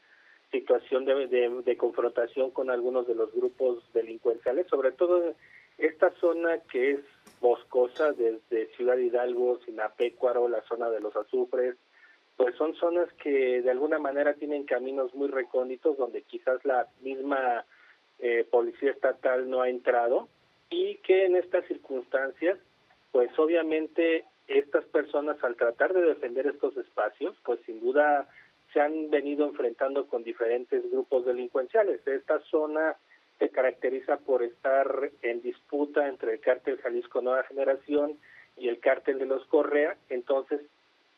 situación de confrontación con algunos de los grupos delincuenciales, sobre todo esta zona que es boscosa, desde Ciudad Hidalgo, Sinapecuaro, la zona de los azufres, pues son zonas que de alguna manera tienen caminos muy recónditos donde quizás la misma policía estatal no ha entrado, y que en estas circunstancias, pues obviamente estas personas, al tratar de defender estos espacios, pues sin duda se han venido enfrentando con diferentes grupos delincuenciales. Esta zona se caracteriza por estar en disputa entre el cártel Jalisco Nueva Generación y el cártel de los Correa. Entonces,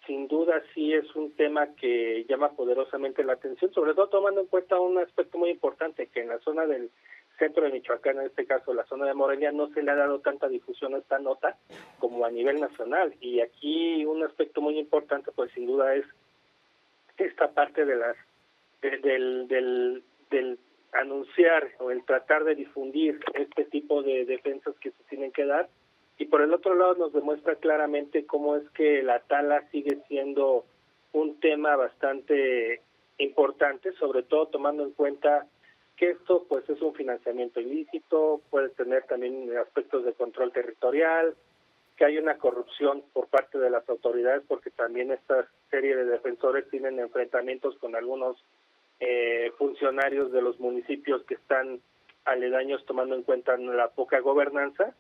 sin duda sí es un tema que llama poderosamente la atención, sobre todo tomando en cuenta un aspecto muy importante, que en la zona del centro de Michoacán, en este caso la zona de Morelia, no se le ha dado tanta difusión a esta nota como a nivel nacional. Y aquí un aspecto muy importante, pues sin duda es esta parte de del anunciar o el tratar de difundir este tipo de defensas que se tienen que dar, y por el otro lado nos demuestra claramente cómo es que la tala sigue siendo un tema bastante importante, sobre todo tomando en cuenta que esto pues es un financiamiento ilícito, puede tener también aspectos de control territorial, que hay una corrupción por parte de las autoridades, porque también esta serie de defensores tienen enfrentamientos con algunos funcionarios de los municipios que están aledaños, tomando en cuenta la poca gobernanza,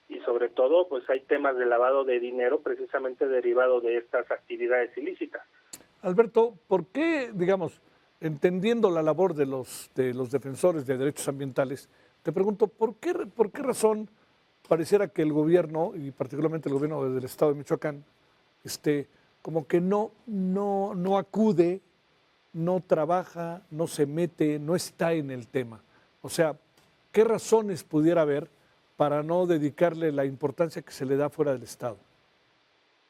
y sobre todo pues hay temas de lavado de dinero precisamente derivado de estas actividades ilícitas. Alberto, ¿por qué, digamos, entendiendo la labor de los defensores de derechos ambientales, te pregunto, ¿por qué razón pareciera que el gobierno, y particularmente el gobierno del estado de Michoacán, como que no acude, no trabaja, no se mete, no está en el tema? O sea, ¿qué razones pudiera haber para no dedicarle la importancia que se le da fuera del estado?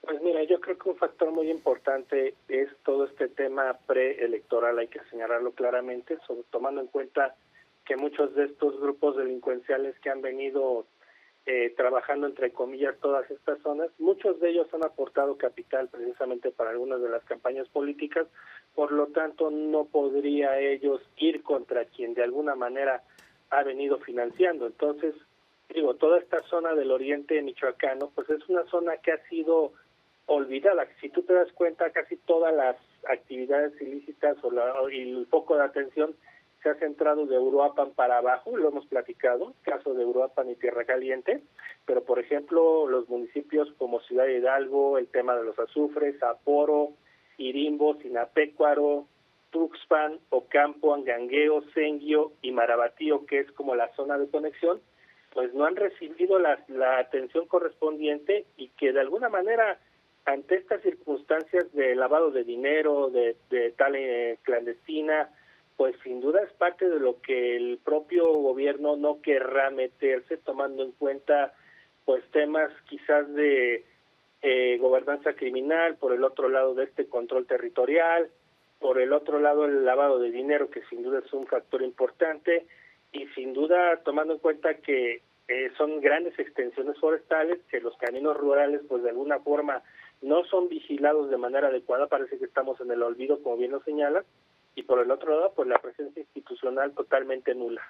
Pues mira, yo creo que un factor muy importante es todo este tema preelectoral, hay que señalarlo claramente, tomando en cuenta que muchos de estos grupos delincuenciales que han venido trabajando, entre comillas, todas estas zonas, muchos de ellos han aportado capital precisamente para algunas de las campañas políticas, por lo tanto no podría ellos ir contra quien de alguna manera ha venido financiando. Entonces, digo, toda esta zona del oriente michoacano, pues es una zona que ha sido olvidada. Si tú te das cuenta, casi todas las actividades ilícitas y el foco de atención se ha centrado de Uruapan para abajo, lo hemos platicado, caso de Uruapan y Tierra Caliente, pero por ejemplo los municipios como Ciudad Hidalgo, el tema de los azufres, Aporo, Irimbo, Sinapecuaro, Tuxpan, Ocampo, Angangueo, Senguio y Marabatío, que es como la zona de conexión, pues no han recibido la atención correspondiente, y que de alguna manera ante estas circunstancias de lavado de dinero, de tal clandestina, pues sin duda es parte de lo que el propio gobierno no querrá meterse, tomando en cuenta pues temas quizás de gobernanza criminal, por el otro lado de este control territorial, por el otro lado el lavado de dinero, que sin duda es un factor importante, y sin duda tomando en cuenta que son grandes extensiones forestales, que los caminos rurales pues de alguna forma no son vigilados de manera adecuada, parece que estamos en el olvido, como bien lo señalas, y por el otro lado pues la presencia institucional totalmente nula.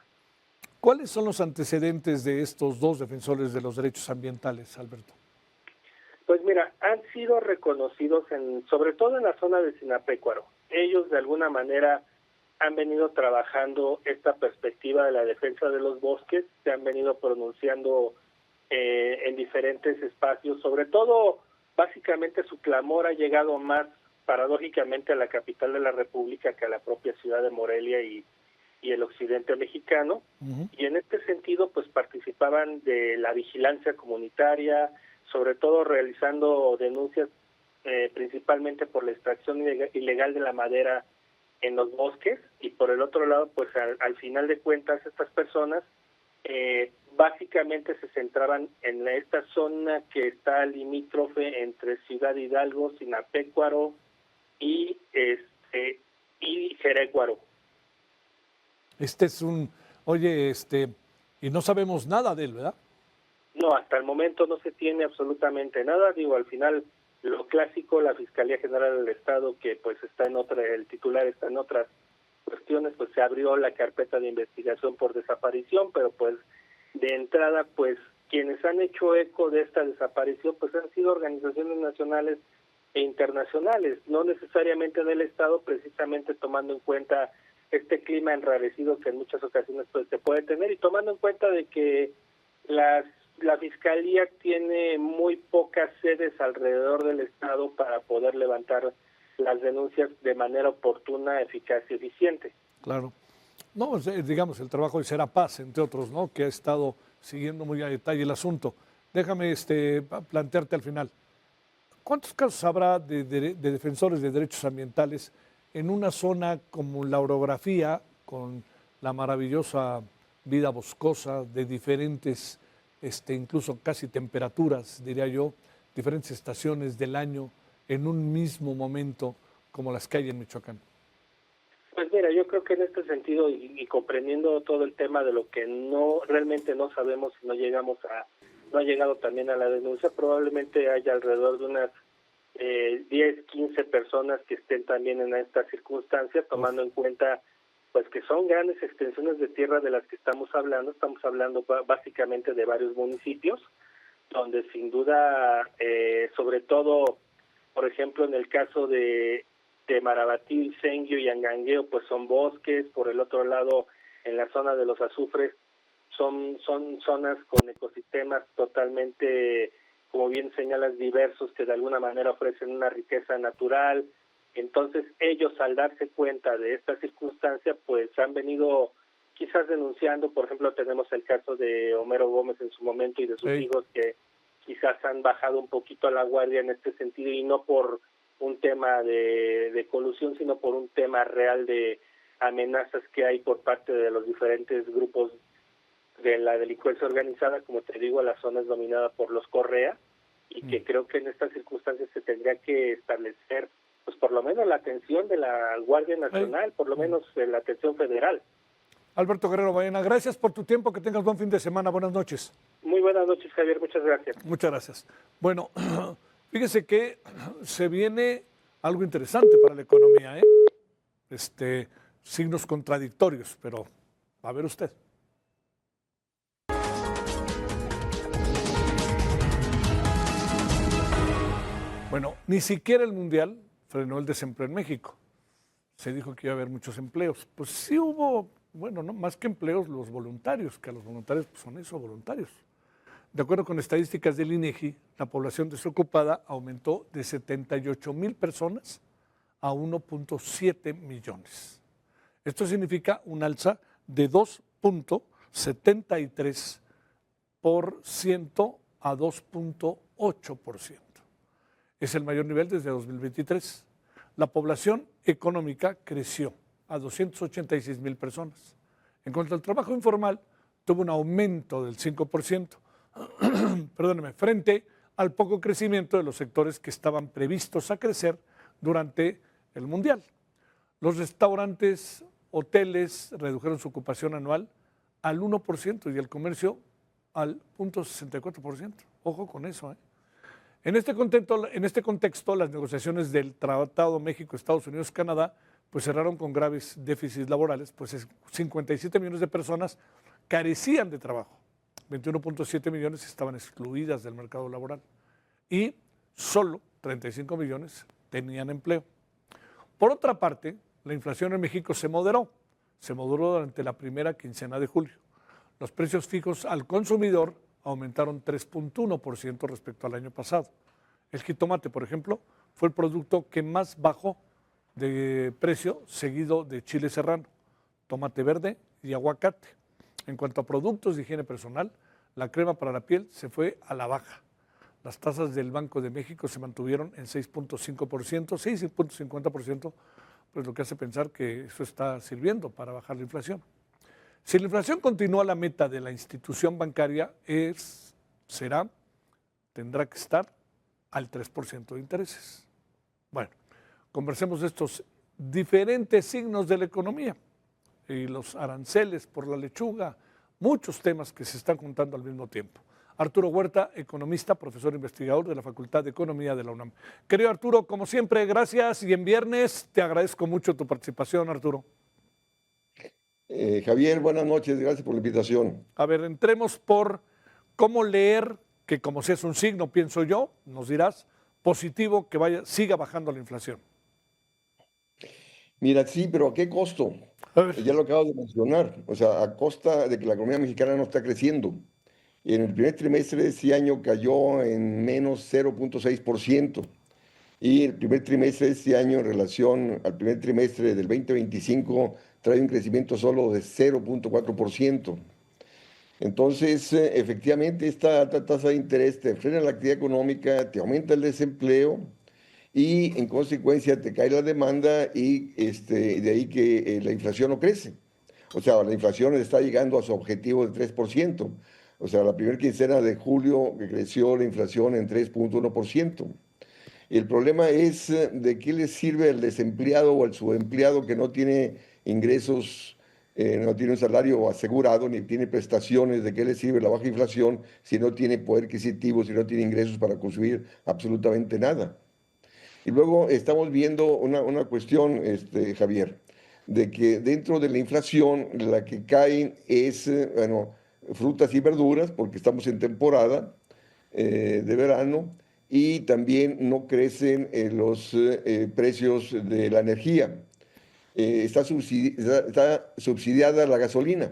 ¿Cuáles son los antecedentes de estos dos defensores de los derechos ambientales, Alberto? Pues mira, han sido reconocidos sobre todo en la zona de Sinapecuaro. Ellos de alguna manera han venido trabajando esta perspectiva de la defensa de los bosques, se han venido pronunciando en diferentes espacios. Sobre todo, básicamente su clamor ha llegado más paradójicamente a la capital de la República que a la propia ciudad de Morelia y el occidente mexicano. Y en este sentido, pues participaban de la vigilancia comunitaria, sobre todo realizando denuncias principalmente por la extracción ilegal de la madera en los bosques, y por el otro lado, pues al final de cuentas estas personas básicamente se centraban en esta zona que está limítrofe entre Ciudad Hidalgo, Sinapecuaro y Jerécuaro. Y no sabemos nada de él, ¿verdad? No, hasta el momento no se tiene absolutamente nada. Digo, al final lo clásico, la Fiscalía General del Estado, que pues está en el titular está en otras cuestiones, pues se abrió la carpeta de investigación por desaparición, pero pues de entrada, pues quienes han hecho eco de esta desaparición, pues han sido organizaciones nacionales e internacionales, no necesariamente del Estado, precisamente tomando en cuenta este clima enrarecido que en muchas ocasiones pues se puede tener, y tomando en cuenta de que la Fiscalía tiene muy pocas sedes alrededor del Estado para poder levantar las denuncias de manera oportuna, eficaz y eficiente. Claro. No, digamos, el trabajo de Serapaz, entre otros, ¿no?, que ha estado siguiendo muy a detalle el asunto. Déjame plantearte al final, ¿cuántos casos habrá de defensores de derechos ambientales en una zona como la orografía, con la maravillosa vida boscosa de diferentes, incluso casi temperaturas, diría yo, diferentes estaciones del año en un mismo momento como las que hay en Michoacán? Pues mira, yo creo que en este sentido y comprendiendo todo el tema de lo que realmente no sabemos y no ha llegado también a la denuncia, probablemente haya alrededor de unas 10, 15 personas que estén también en esta circunstancia, tomando en cuenta pues que son grandes extensiones de tierra de las que estamos hablando básicamente de varios municipios, donde sin duda, sobre todo, por ejemplo, en el caso de Marabatío, Senguio y Angangueo, pues son bosques. Por el otro lado, en la zona de los azufres, son zonas con ecosistemas totalmente, como bien señalas, diversos, que de alguna manera ofrecen una riqueza natural. Entonces ellos, al darse cuenta de esta circunstancia, pues han venido quizás denunciando. Por ejemplo, tenemos el caso de Homero Gómez en su momento y de sus hijos, que quizás han bajado un poquito a la guardia en este sentido, y no por un tema de colusión, sino por un tema real de amenazas que hay por parte de los diferentes grupos de la delincuencia organizada. Como te digo, la zona es dominada por los Correa, y que creo que en estas circunstancias se tendría que establecer, pues por lo menos la atención de la Guardia Nacional, por lo menos la atención federal. Alberto Guerrero Baena, gracias por tu tiempo, que tengas buen fin de semana, buenas noches. Muy buenas noches, Javier, muchas gracias. Muchas gracias. Bueno, fíjese que se viene algo interesante para la economía, signos contradictorios, pero va a ver usted. Bueno, ni siquiera el Mundial frenó el desempleo en México. Se dijo que iba a haber muchos empleos. Pues sí hubo, bueno, no más que empleos, los voluntarios, que a los voluntarios pues son eso, voluntarios. De acuerdo con estadísticas del INEGI, la población desocupada aumentó de 78,000 personas a 1.7 millones. Esto significa un alza de 2.73% a 2.8%. Es el mayor nivel desde 2023. La población económica creció a 286,000 personas. En cuanto al trabajo informal, tuvo un aumento del 5%, perdóneme, frente al poco crecimiento de los sectores que estaban previstos a crecer durante el Mundial. Los restaurantes, hoteles redujeron su ocupación anual al 1% y el comercio al 0.64%. Ojo con eso, ¿eh? En este contexto, las negociaciones del Tratado México, Estados Unidos, Canadá, pues cerraron con graves déficits laborales, pues 57 millones de personas carecían de trabajo, 21.7 millones estaban excluidas del mercado laboral y solo 35 millones tenían empleo. Por otra parte, la inflación en México se moderó durante la primera quincena de julio. Los precios fijos al consumidor aumentaron 3.1% respecto al año pasado. El jitomate, por ejemplo, fue el producto que más bajó de precio, seguido de chile serrano, tomate verde y aguacate. En cuanto a productos de higiene personal, la crema para la piel se fue a la baja. Las tasas del Banco de México se mantuvieron en 6.5%, 6.50%, pues lo que hace pensar que eso está sirviendo para bajar la inflación. Si la inflación continúa, la meta de la institución bancaria tendrá que estar al 3% de intereses. Bueno, conversemos de estos diferentes signos de la economía y los aranceles por la lechuga, muchos temas que se están juntando al mismo tiempo. Arturo Huerta, economista, profesor investigador de la Facultad de Economía de la UNAM. Querido Arturo, como siempre, gracias, y en viernes te agradezco mucho tu participación, Arturo. Javier, buenas noches, gracias por la invitación. A ver, entremos por cómo leer, que como si es un signo, pienso yo, nos dirás, positivo, que siga bajando la inflación. Mira, sí, pero ¿a qué costo? Ya lo acabo de mencionar, o sea, a costa de que la economía mexicana no está creciendo. En el primer trimestre de este año cayó en menos 0.6%, y el primer trimestre de este año en relación al primer trimestre del 2025 trae un crecimiento solo de 0.4%. Entonces, efectivamente, esta alta tasa de interés te frena la actividad económica, te aumenta el desempleo y en consecuencia te cae la demanda, y de ahí que la inflación no crece. O sea, la inflación está llegando a su objetivo de 3%. O sea, la primera quincena de julio que creció la inflación en 3.1%. El problema es de qué le sirve al desempleado o al subempleado que no tiene ingresos, no tiene un salario asegurado, ni tiene prestaciones. ¿De qué le sirve la baja inflación si no tiene poder adquisitivo, si no tiene ingresos para consumir absolutamente nada? Y luego estamos viendo una cuestión, Javier, de que dentro de la inflación la que caen es, frutas y verduras, porque estamos en temporada de verano, y también no crecen los precios de la energía. Está subsidiada la gasolina,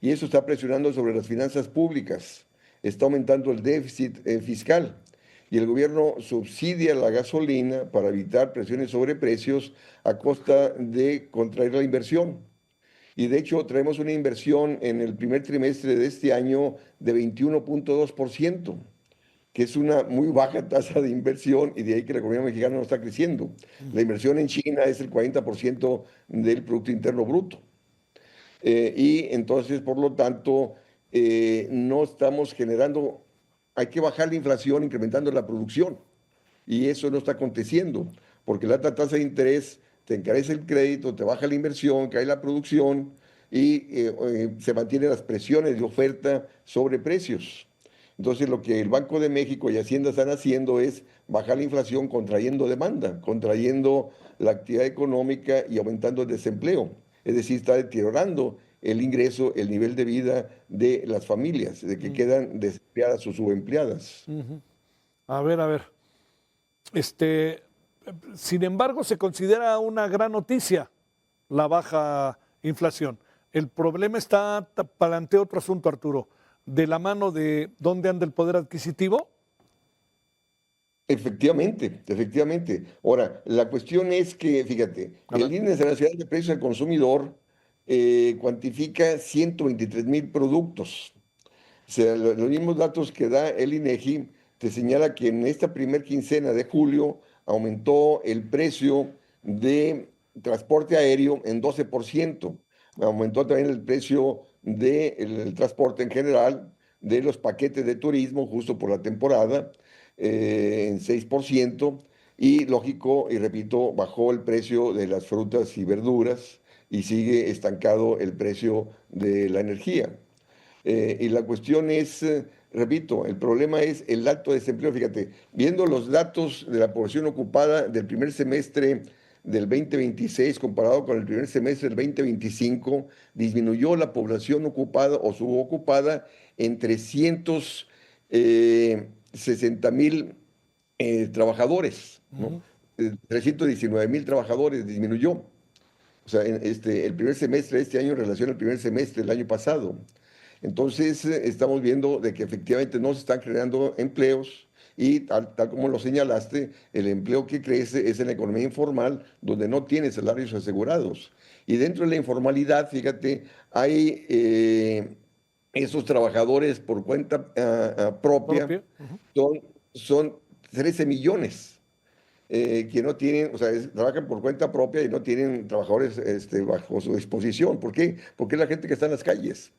y eso está presionando sobre las finanzas públicas. Está aumentando el déficit fiscal, y el gobierno subsidia la gasolina para evitar presiones sobre precios a costa de contraer la inversión. Y de hecho traemos una inversión en el primer trimestre de este año de 21.2%, que es una muy baja tasa de inversión, y de ahí que la economía mexicana no está creciendo. La inversión en China es el 40% del Producto Interno Bruto. Y entonces, por lo tanto, no estamos generando. Hay que bajar la inflación incrementando la producción, y eso no está aconteciendo, porque la alta tasa de interés te encarece el crédito, te baja la inversión, cae la producción, y se mantienen las presiones de oferta sobre precios. Entonces, lo que el Banco de México y Hacienda están haciendo es bajar la inflación contrayendo demanda, contrayendo la actividad económica y aumentando el desempleo. Es decir, está deteriorando el ingreso, el nivel de vida de las familias, de que quedan desempleadas o subempleadas. A ver. Sin embargo, se considera una gran noticia la baja inflación. El problema está, planteo otro asunto, Arturo, de la mano de dónde anda el poder adquisitivo. Efectivamente. Ahora, la cuestión es que, fíjate, el Índice Nacional de Precios al Consumidor cuantifica 123,000 productos. O sea, los mismos datos que da el INEGI te señala que en esta primer quincena de julio aumentó el precio de transporte aéreo en 12%. Aumentó también el precio del transporte en general, de los paquetes de turismo, justo por la temporada, en 6%. Y lógico, y repito, bajó el precio de las frutas y verduras, y sigue estancado el precio de la energía. Y la cuestión es, repito, el problema es el alto desempleo. Fíjate, viendo los datos de la población ocupada del primer semestre del 2026 comparado con el primer semestre del 2025, disminuyó la población ocupada o subocupada en 360,000 trabajadores, ¿no? 319,000 trabajadores disminuyó. O sea, el primer semestre de este año en relación al primer semestre del año pasado. Entonces, estamos viendo de que efectivamente no se están creando empleos y tal como lo señalaste, el empleo que crece es en la economía informal, donde no tiene salarios asegurados. Y dentro de la informalidad, fíjate, hay esos trabajadores por cuenta propia, son 13 millones. Que no tienen, o sea, trabajan por cuenta propia y no tienen trabajadores bajo su disposición. ¿Por qué? Porque es la gente que está en las calles.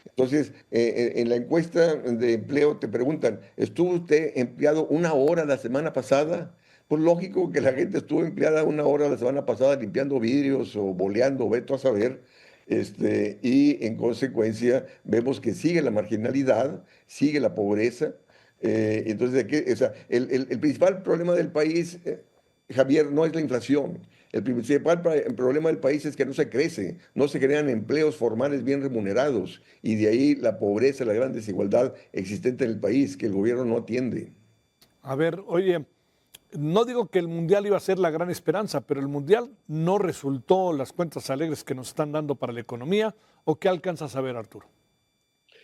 Entonces, en la encuesta de empleo te preguntan, ¿estuvo usted empleado una hora la semana pasada? Pues lógico que la gente estuvo empleada una hora la semana pasada limpiando vidrios o boleando, ve tú a saber. Y en consecuencia vemos que sigue la marginalidad, sigue la pobreza. Entonces, o sea, el principal problema del país, Javier, no es la inflación. El principal problema del país es que no se crece, no se crean empleos formales bien remunerados y de ahí la pobreza, la gran desigualdad existente en el país que el gobierno no atiende. A ver, oye, no digo que el Mundial iba a ser la gran esperanza, pero el Mundial no resultó las cuentas alegres que nos están dando para la economía. ¿O qué alcanzas a ver, Arturo?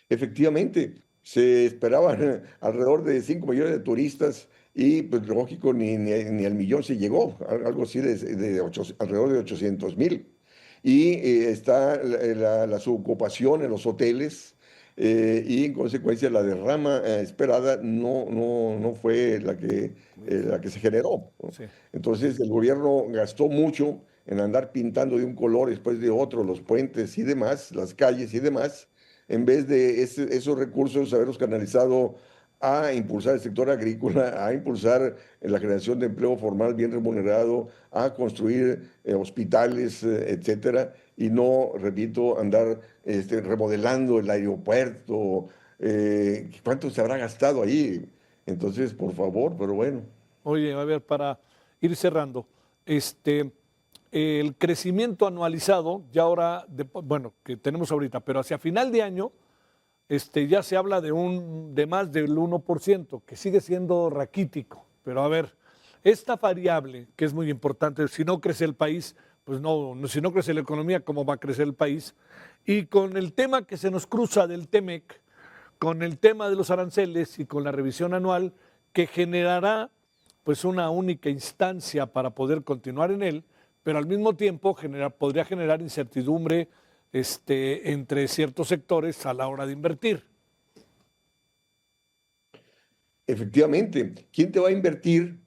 Efectivamente, se esperaban alrededor de 5 millones de turistas y pues lógico ni al millón se llegó, algo así alrededor de 800,000. Y está la subocupación en los hoteles y en consecuencia la derrama esperada no fue la que se generó, ¿no? Sí. Entonces el gobierno gastó mucho en andar pintando de un color después de otro los puentes y demás, las calles y demás, en vez de esos recursos haberlos canalizado a impulsar el sector agrícola, a impulsar la generación de empleo formal bien remunerado, a construir hospitales, etcétera, y no, repito, andar remodelando el aeropuerto. ¿Cuánto se habrá gastado ahí? Entonces, por favor, pero bueno. Oye, a ver, para ir cerrando, el crecimiento anualizado, ya ahora, bueno, que tenemos ahorita, pero hacia final de año, ya se habla de más del 1%, que sigue siendo raquítico. Pero a ver, esta variable, que es muy importante, si no crece el país, pues no, si no crece la economía, ¿cómo va a crecer el país? Y con el tema que se nos cruza del TEMEC, con el tema de los aranceles y con la revisión anual, que generará pues una única instancia para poder continuar en él, pero al mismo tiempo podría generar incertidumbre entre ciertos sectores a la hora de invertir. Efectivamente, ¿quién te va a invertir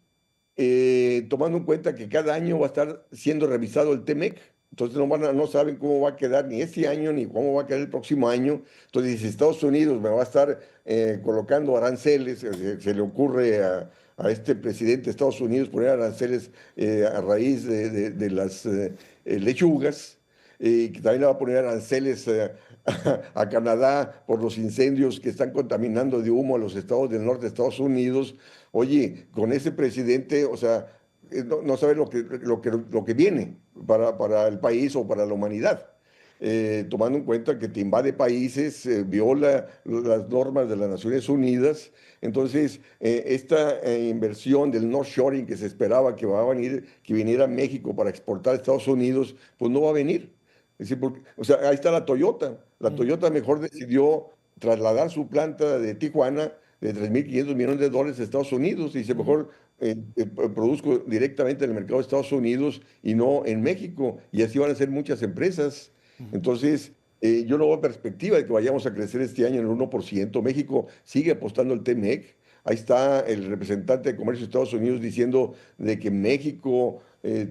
tomando en cuenta que cada año va a estar siendo revisado el TEMEC? Entonces no saben cómo va a quedar ni este año ni cómo va a quedar el próximo año. Entonces, si Estados Unidos me va a estar colocando aranceles, se le ocurre a este presidente de Estados Unidos poner aranceles a raíz de las lechugas, que también le va a poner aranceles a Canadá por los incendios que están contaminando de humo a los estados del norte de Estados Unidos. Oye, con ese presidente, o sea, no sabe lo que viene para el país o para la humanidad. Tomando en cuenta que te invade países, viola las normas de las Naciones Unidas. Entonces, esta inversión del North Shoring que se esperaba que viniera a México para exportar a Estados Unidos, pues no va a venir. Es decir, o sea, ahí está la Toyota. La Toyota mejor decidió trasladar su planta de Tijuana de $3,500 millones a Estados Unidos y dice, mejor produzco directamente en el mercado de Estados Unidos y no en México. Y así van a ser muchas empresas. Entonces, yo no veo perspectiva de que vayamos a crecer este año en el 1%. México sigue apostando al TEMEC. Ahí está el representante de Comercio de Estados Unidos diciendo de que México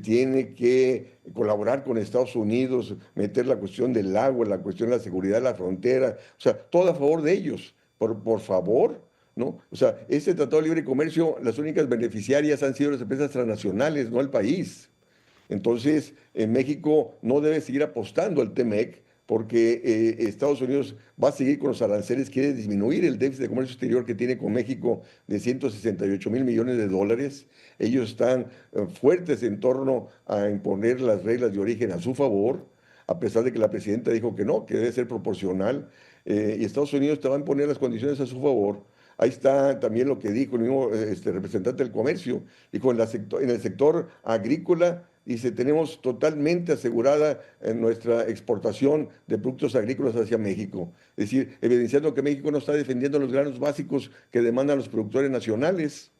tiene que colaborar con Estados Unidos, meter la cuestión del agua, la cuestión de la seguridad de la frontera, o sea, todo a favor de ellos, por favor, ¿no? O sea, este Tratado de Libre Comercio, las únicas beneficiarias han sido las empresas transnacionales, no el país. Entonces, México no debe seguir apostando al TEMEC, porque Estados Unidos va a seguir con los aranceles, quiere disminuir el déficit de comercio exterior que tiene con México de $168,000 millones. Ellos están fuertes en torno a imponer las reglas de origen a su favor, a pesar de que la presidenta dijo que no, que debe ser proporcional, y Estados Unidos te va a imponer las condiciones a su favor. Ahí está también lo que dijo el mismo representante del comercio. Dijo, en el sector agrícola dice, tenemos totalmente asegurada nuestra exportación de productos agrícolas hacia México. Es decir, evidenciando que México no está defendiendo los granos básicos que demandan los productores nacionales.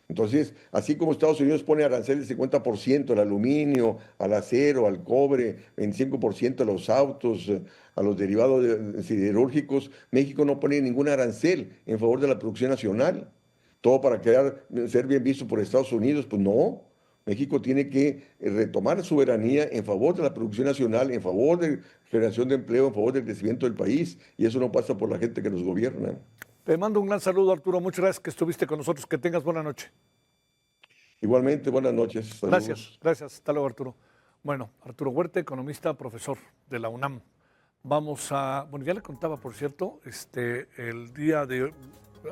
Entonces, así como Estados Unidos pone aranceles del 50% al aluminio, al acero, al cobre, 25% a los autos, a los derivados siderúrgicos, México no pone ningún arancel en favor de la producción nacional. Todo para ser bien visto por Estados Unidos, pues no. México tiene que retomar soberanía en favor de la producción nacional, en favor de generación de empleo, en favor del crecimiento del país, y eso no pasa por la gente que nos gobierna. Te mando un gran saludo, Arturo. Muchas gracias que estuviste con nosotros. Que tengas buena noche. Igualmente, buenas noches. Saludos. Gracias. Hasta luego, Arturo. Bueno, Arturo Huerta, economista, profesor de la UNAM. Bueno, ya le contaba, por cierto, el día de,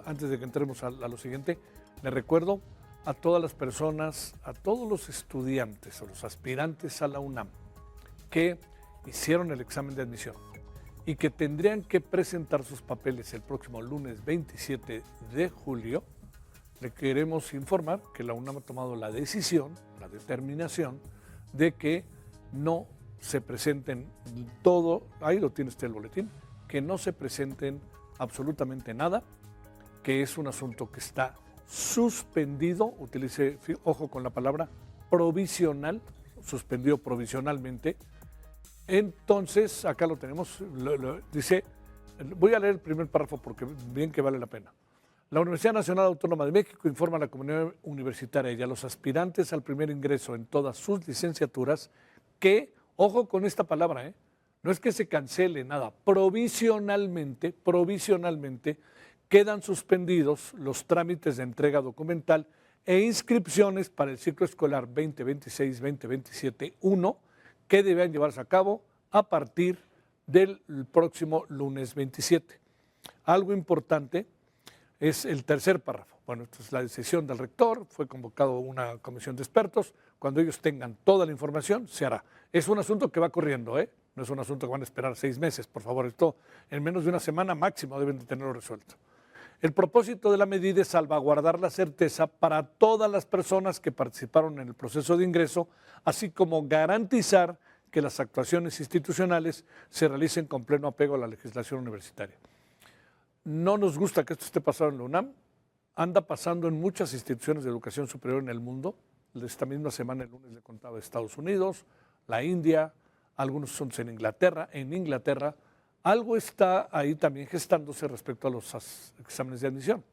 antes de que entremos a lo siguiente, le recuerdo a todas las personas, a todos los estudiantes o los aspirantes a la UNAM que hicieron el examen de admisión y que tendrían que presentar sus papeles el próximo lunes 27 de julio, le queremos informar que la UNAM ha tomado la decisión, la determinación, de que no se presenten ahí lo tiene usted el boletín, que no se presenten absolutamente nada, que es un asunto que está suspendido, ojo con la palabra, provisional, suspendido provisionalmente. Entonces, acá lo tenemos, dice, voy a leer el primer párrafo porque bien que vale la pena. La Universidad Nacional Autónoma de México informa a la comunidad universitaria y a los aspirantes al primer ingreso en todas sus licenciaturas que, ojo con esta palabra, no es que se cancele nada, provisionalmente quedan suspendidos los trámites de entrega documental e inscripciones para el ciclo escolar 2026-2027-1 que deben llevarse a cabo a partir del próximo lunes 27. Algo importante es el tercer párrafo. Bueno, esta es la decisión del rector, fue convocado una comisión de expertos. Cuando ellos tengan toda la información, se hará. Es un asunto que va corriendo, no es un asunto que van a esperar 6 meses, por favor. Esto en menos de una semana máximo deben de tenerlo resuelto. El propósito de la medida es salvaguardar la certeza para todas las personas que participaron en el proceso de ingreso, así como garantizar que las actuaciones institucionales se realicen con pleno apego a la legislación universitaria. No nos gusta que esto esté pasando en la UNAM, anda pasando en muchas instituciones de educación superior en el mundo. Esta misma semana, el lunes, le contaba Estados Unidos, la India, algunos son en Inglaterra. En Inglaterra, algo está ahí también gestándose respecto a los exámenes de admisión,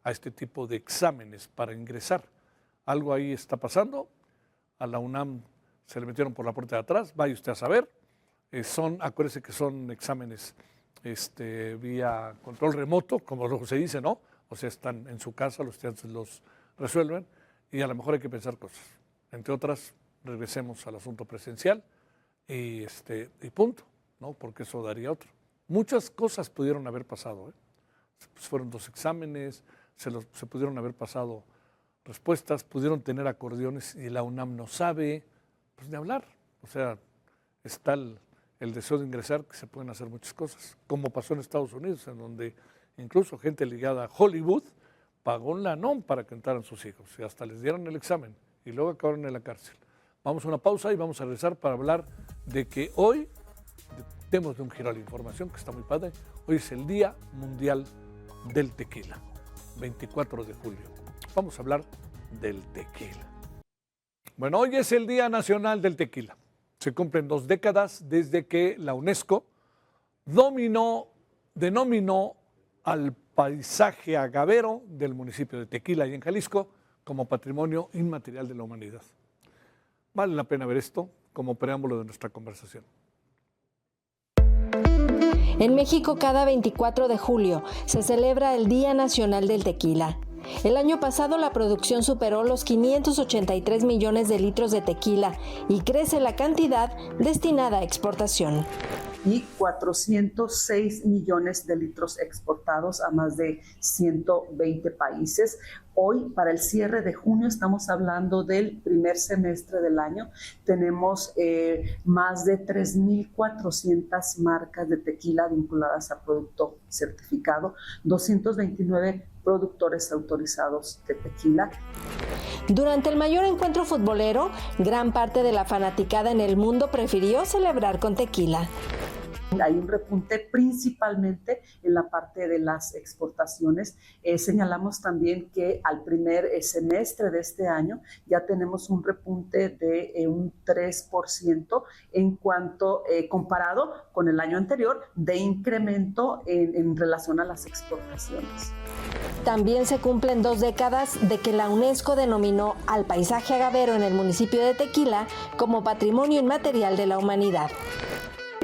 a este tipo de exámenes para ingresar. Algo ahí está pasando. A la UNAM se le metieron por la puerta de atrás, vaya usted a saber. Acuérdese que son exámenes vía control remoto, como luego se dice, ¿no? O sea, están en su casa, los estudiantes los resuelven y a lo mejor hay que pensar cosas. Entre otras, regresemos al asunto presencial y punto, ¿no? Porque eso daría otro. Muchas cosas pudieron haber pasado, Pues fueron 2 exámenes, se pudieron haber pasado respuestas, pudieron tener acordeones y la UNAM no sabe, pues de hablar. O sea, está el deseo de ingresar, que se pueden hacer muchas cosas, como pasó en Estados Unidos, en donde incluso gente ligada a Hollywood pagó un lanón para que entraran sus hijos y hasta les dieron el examen y luego acabaron en la cárcel. Vamos a una pausa y vamos a regresar para hablar de que hoy, demos de un giro a la información que está muy padre, hoy es el Día Mundial del Tequila, 24 de julio. Vamos a hablar del tequila. Bueno, hoy es el Día Nacional del Tequila. Se cumplen 2 décadas desde que la UNESCO denominó al paisaje agavero del municipio de Tequila y en Jalisco como Patrimonio Inmaterial de la Humanidad. Vale la pena ver esto como preámbulo de nuestra conversación. En México, cada 24 de julio se celebra el Día Nacional del Tequila. El año pasado la producción superó los 583 millones de litros de tequila y crece la cantidad destinada a exportación. Y 406 millones de litros exportados a más de 120 países. Hoy, para el cierre de junio, estamos hablando del primer semestre del año. Tenemos más de 3.400 marcas de tequila vinculadas a producto certificado, 229 productores autorizados de tequila. Durante el mayor encuentro futbolero, gran parte de la fanaticada en el mundo prefirió celebrar con tequila. Hay un repunte principalmente en la parte de las exportaciones. Señalamos también que al primer semestre de este año ya tenemos un repunte de un 3% en cuanto comparado con el año anterior de incremento en relación a las exportaciones. También se cumplen 2 décadas de que la UNESCO denominó al paisaje agavero en el municipio de Tequila como Patrimonio Inmaterial de la Humanidad.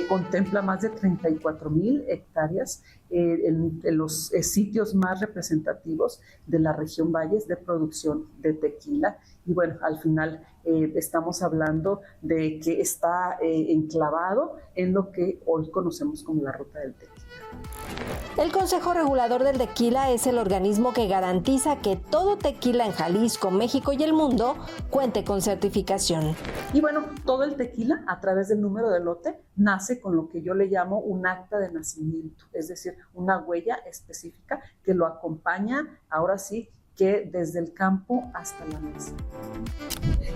Contempla más de 34,000 hectáreas en los sitios más representativos de la región Valles de producción de tequila. Y bueno, al final estamos hablando de que está enclavado en lo que hoy conocemos como la Ruta del Tequila. El Consejo Regulador del Tequila es el organismo que garantiza que todo tequila en Jalisco, México y el mundo cuente con certificación. Y bueno, todo el tequila a través del número de lote nace con lo que yo le llamo un acta de nacimiento, es decir, una huella específica que lo acompaña, ahora sí, que desde el campo hasta la mesa.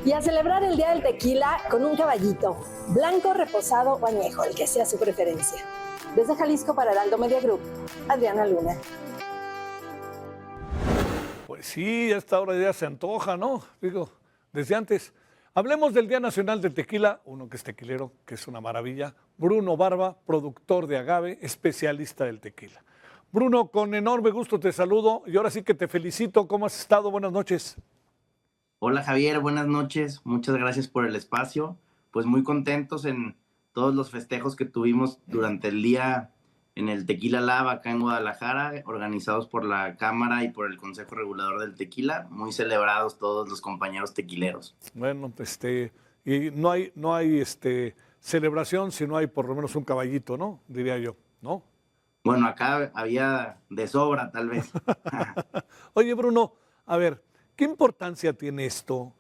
Y a celebrar el Día del Tequila con un caballito, blanco, reposado o añejo, el que sea su preferencia. Desde Jalisco para Heraldo Media Group, Adriana Luna. Pues sí, a esta hora ya se antoja, ¿no? Digo, desde antes. Hablemos del Día Nacional del Tequila, uno que es tequilero, que es una maravilla. Bruno Barba, productor de agave, especialista del tequila. Bruno, con enorme gusto te saludo y ahora sí que te felicito. ¿Cómo has estado? Buenas noches. Hola Javier, buenas noches. Muchas gracias por el espacio. Pues muy contentos en todos los festejos que tuvimos durante el día en el Tequila Lab acá en Guadalajara, organizados por la Cámara y por el Consejo Regulador del Tequila, muy celebrados todos los compañeros tequileros. Bueno, y no hay celebración si no hay por lo menos un caballito, ¿no? Diría yo, ¿no? Bueno, acá había de sobra, tal vez. Oye, Bruno, a ver, ¿qué importancia tiene esto?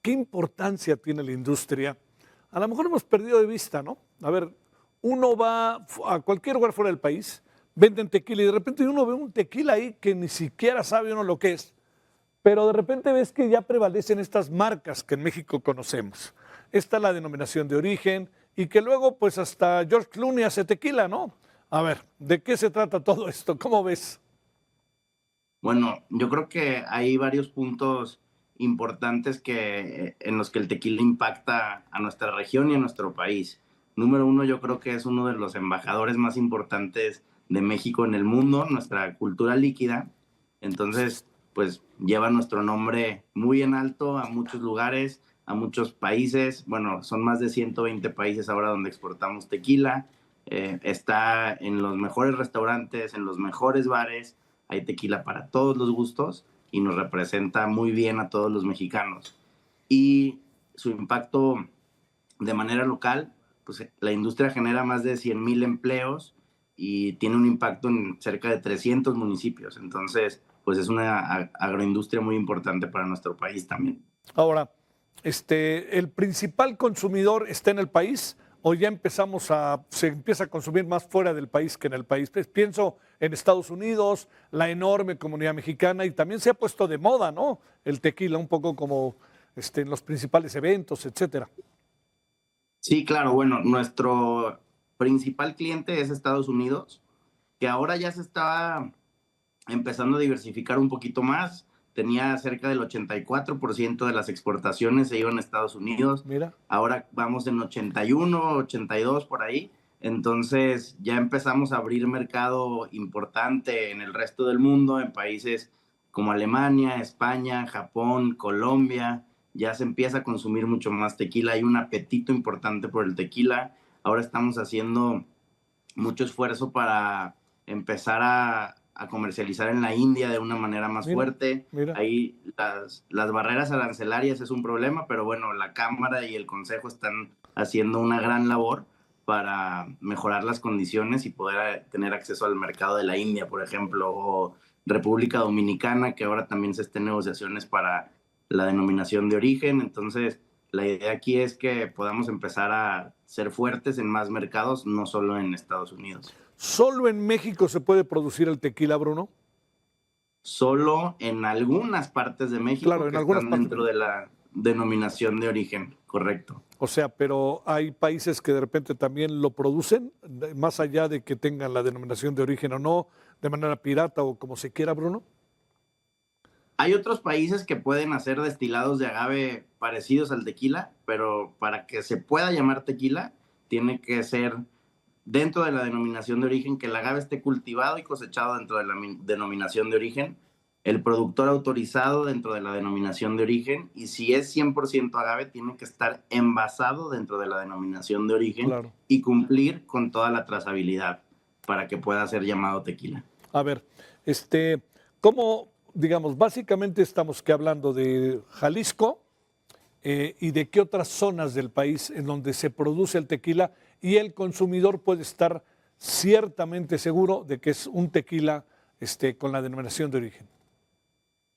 ¿Qué importancia tiene la industria? A lo mejor hemos perdido de vista, ¿no? A ver, uno va a cualquier lugar fuera del país, venden tequila y de repente uno ve un tequila ahí que ni siquiera sabe uno lo que es, pero de repente ves que ya prevalecen estas marcas que en México conocemos. Está la denominación de origen y que luego pues hasta George Clooney hace tequila, ¿no? A ver, ¿de qué se trata todo esto? ¿Cómo ves? Bueno, yo creo que hay varios puntos importantes en los que el tequila impacta a nuestra región y a nuestro país. Número uno, yo creo que es uno de los embajadores más importantes de México en el mundo, nuestra cultura líquida. Entonces, pues lleva nuestro nombre muy en alto a muchos lugares, a muchos países. Bueno, son más de 120 países ahora donde exportamos tequila. Está en los mejores restaurantes, en los mejores bares. Hay tequila para todos los gustos y nos representa muy bien a todos los mexicanos. Y su impacto de manera local, pues la industria genera más de 100,000 empleos y tiene un impacto en cerca de 300 municipios. Entonces, pues es una agroindustria muy importante para nuestro país también. Ahora, ¿el principal consumidor está en el país o ya se empieza a consumir más fuera del país que en el país? Pues pienso en Estados Unidos, la enorme comunidad mexicana, y también se ha puesto de moda, ¿no? El tequila, un poco como en los principales eventos, etcétera. Sí, claro. Bueno, nuestro principal cliente es Estados Unidos, que ahora ya se está empezando a diversificar un poquito más. Tenía cerca del 84% de las exportaciones se iban a Estados Unidos. Mira. Ahora vamos en 81, 82 por ahí. Entonces ya empezamos a abrir mercado importante en el resto del mundo, en países como Alemania, España, Japón, Colombia. Ya se empieza a consumir mucho más tequila. Hay un apetito importante por el tequila. Ahora estamos haciendo mucho esfuerzo para empezar a comercializar en la India de una manera más fuerte. Ahí las barreras arancelarias es un problema, pero bueno, la Cámara y el Consejo están haciendo una gran labor para mejorar las condiciones y poder tener acceso al mercado de la India, por ejemplo, o República Dominicana, que ahora también se estén negociaciones para la denominación de origen. Entonces, la idea aquí es que podamos empezar a ser fuertes en más mercados, no solo en Estados Unidos. ¿Solo en México se puede producir el tequila, Bruno? solo en algunas partes de México Claro, en que algunas están partes dentro de la denominación de origen, correcto. O sea, pero hay países que de repente también lo producen, más allá de que tengan la denominación de origen o no, de manera pirata o como se quiera, Bruno. Hay otros países que pueden hacer destilados de agave parecidos al tequila, pero para que se pueda llamar tequila, tiene que ser dentro de la denominación de origen, que el agave esté cultivado y cosechado dentro de la denominación de origen, el productor autorizado dentro de la denominación de origen, y si es 100% agave, tiene que estar envasado dentro de la denominación de origen, Claro. y cumplir con toda la trazabilidad para que pueda ser llamado tequila. A ver, ¿cómo, digamos, básicamente estamos que hablando de Jalisco y de qué otras zonas del país en donde se produce el tequila y el consumidor puede estar ciertamente seguro de que es un tequila con la denominación de origen?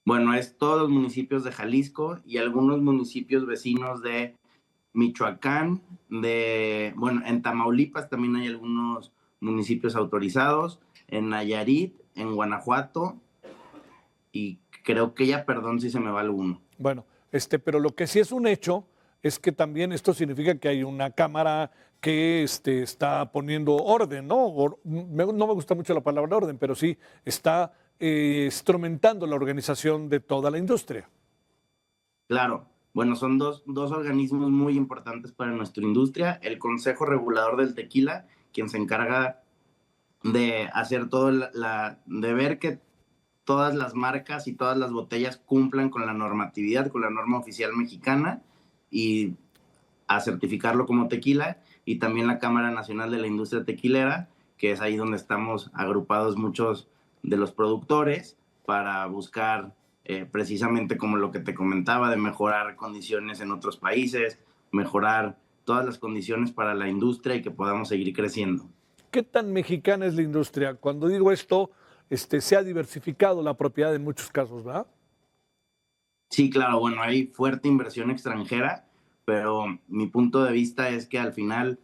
Bueno, es todos los municipios de Jalisco y algunos municipios vecinos de Michoacán, bueno, en Tamaulipas también hay algunos municipios autorizados, en Nayarit, en Guanajuato, y creo que ya, perdón si se me va alguno. Bueno, pero lo que sí es un hecho es que también esto significa que hay una cámara que está poniendo orden, ¿no? No me gusta mucho la palabra orden, pero sí está instrumentando la organización de toda la industria. Claro, bueno, son dos organismos muy importantes para nuestra industria. El Consejo Regulador del Tequila, quien se encarga de hacer todo de ver que todas las marcas y todas las botellas cumplan con la normatividad, con la norma oficial mexicana, y a certificarlo como tequila, y también la Cámara Nacional de la Industria Tequilera, que es ahí donde estamos agrupados muchos de los productores para buscar precisamente como lo que te comentaba, de mejorar condiciones en otros países, mejorar todas las condiciones para la industria y que podamos seguir creciendo. ¿Qué tan mexicana es la industria? Cuando digo esto, se ha diversificado la propiedad en muchos casos, ¿verdad? Sí, claro, bueno, hay fuerte inversión extranjera, pero mi punto de vista es que al final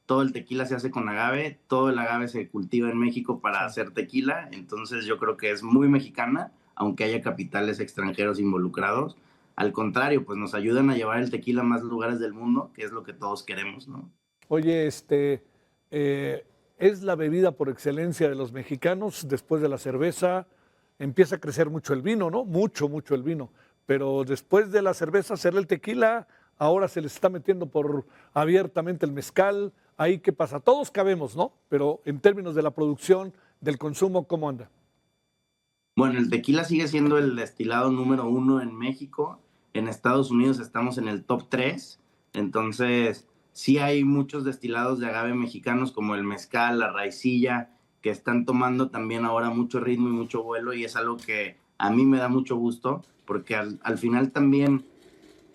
todo el tequila se hace con agave, todo el agave se cultiva en México para hacer tequila, entonces yo creo que es muy mexicana, aunque haya capitales extranjeros involucrados. Al contrario, pues nos ayudan a llevar el tequila a más lugares del mundo, que es lo que todos queremos, ¿no? Oye, es la bebida por excelencia de los mexicanos. Después de la cerveza empieza a crecer mucho el vino, ¿no? Mucho el vino. Pero después de la cerveza será el tequila, ahora se les está metiendo por abiertamente el mezcal. Ahí, ¿qué pasa? Todos cabemos, ¿no? Pero en términos de la producción, del consumo, ¿cómo anda? Bueno, el tequila sigue siendo el destilado número 1 en México. En Estados Unidos estamos en el top 3. Entonces, sí hay muchos destilados de agave mexicanos como el mezcal, la raicilla, que están tomando también ahora mucho ritmo y mucho vuelo, y es algo que a mí me da mucho gusto, porque al final también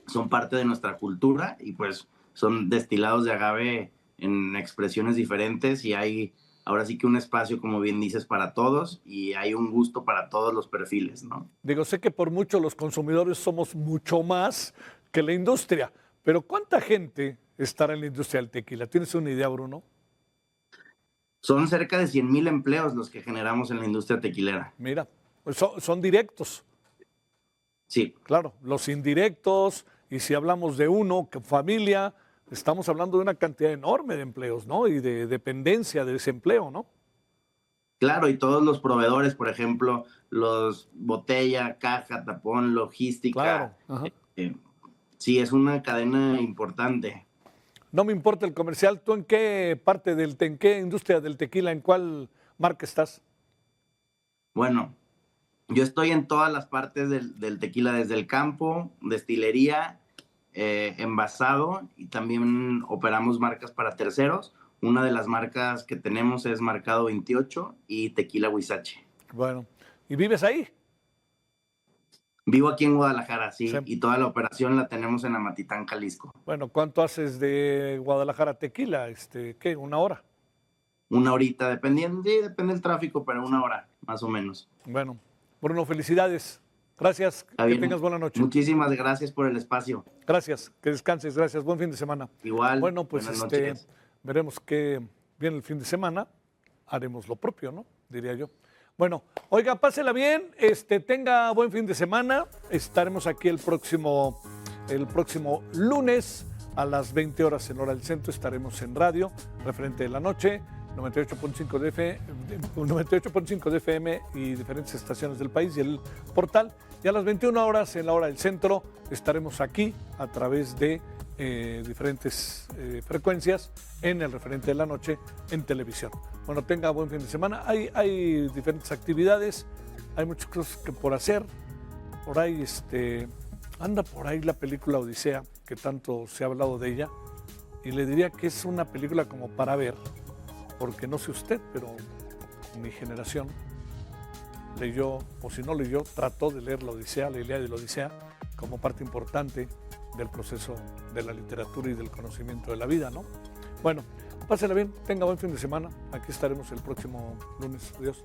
son parte de nuestra cultura y pues son destilados de agave en expresiones diferentes, y hay ahora sí que un espacio, como bien dices, para todos, y hay un gusto para todos los perfiles, ¿no? Digo, sé que por mucho los consumidores somos mucho más que la industria, pero ¿cuánta gente estará en la industria del tequila? ¿Tienes una idea, Bruno? Son cerca de 100,000 empleos los que generamos en la industria tequilera. Mira, pues son directos. Sí. Claro, los indirectos, y si hablamos de uno, que familia, estamos hablando de una cantidad enorme de empleos, ¿no? Y de dependencia de ese empleo, ¿no? Claro, y todos los proveedores, por ejemplo, los botella, caja, tapón, logística. Claro. Sí, es una cadena importante. No me importa el comercial. ¿Tú en qué parte en qué industria del tequila, en cuál marca estás? Bueno, yo estoy en todas las partes del tequila, desde el campo, destilería, envasado, y también operamos marcas para terceros. Una de las marcas que tenemos es Marcado 28 y Tequila Huizache. Bueno, ¿y vives ahí? Vivo aquí en Guadalajara, sí, y toda la operación la tenemos en Amatitán, Jalisco. Bueno, ¿cuánto haces de Guadalajara a Tequila? ¿Qué? ¿Una hora? Una horita, depende del tráfico, pero una hora, más o menos. Bueno, Bruno, felicidades. Gracias, que tengas buena noche. Muchísimas gracias por el espacio. Gracias, que descanses, gracias. Buen fin de semana. Igual, bueno, pues buenas noches. veremos qué viene el fin de semana. Haremos lo propio, ¿no? Diría yo. Bueno, oiga, pásela bien, tenga buen fin de semana. Estaremos aquí el próximo lunes a las 20 horas en hora del centro. Estaremos en radio, referente de la noche, 98.5 de FM y diferentes estaciones del país y el portal. Y a las 21 horas en la hora del centro estaremos aquí a través de diferentes frecuencias en el referente de la noche en televisión. Bueno, tenga buen fin de semana. Hay diferentes actividades, hay muchas cosas que por hacer. Por ahí anda por ahí la película Odisea, que tanto se ha hablado de ella, y le diría que es una película como para ver, porque no sé usted, pero mi generación leyó, o si no leyó, trató de leer la Odisea, la Ilíada y la Odisea, como parte importante del proceso de la literatura y del conocimiento de la vida, ¿no? Bueno, pásela bien, tenga buen fin de semana. Aquí estaremos el próximo lunes. Adiós.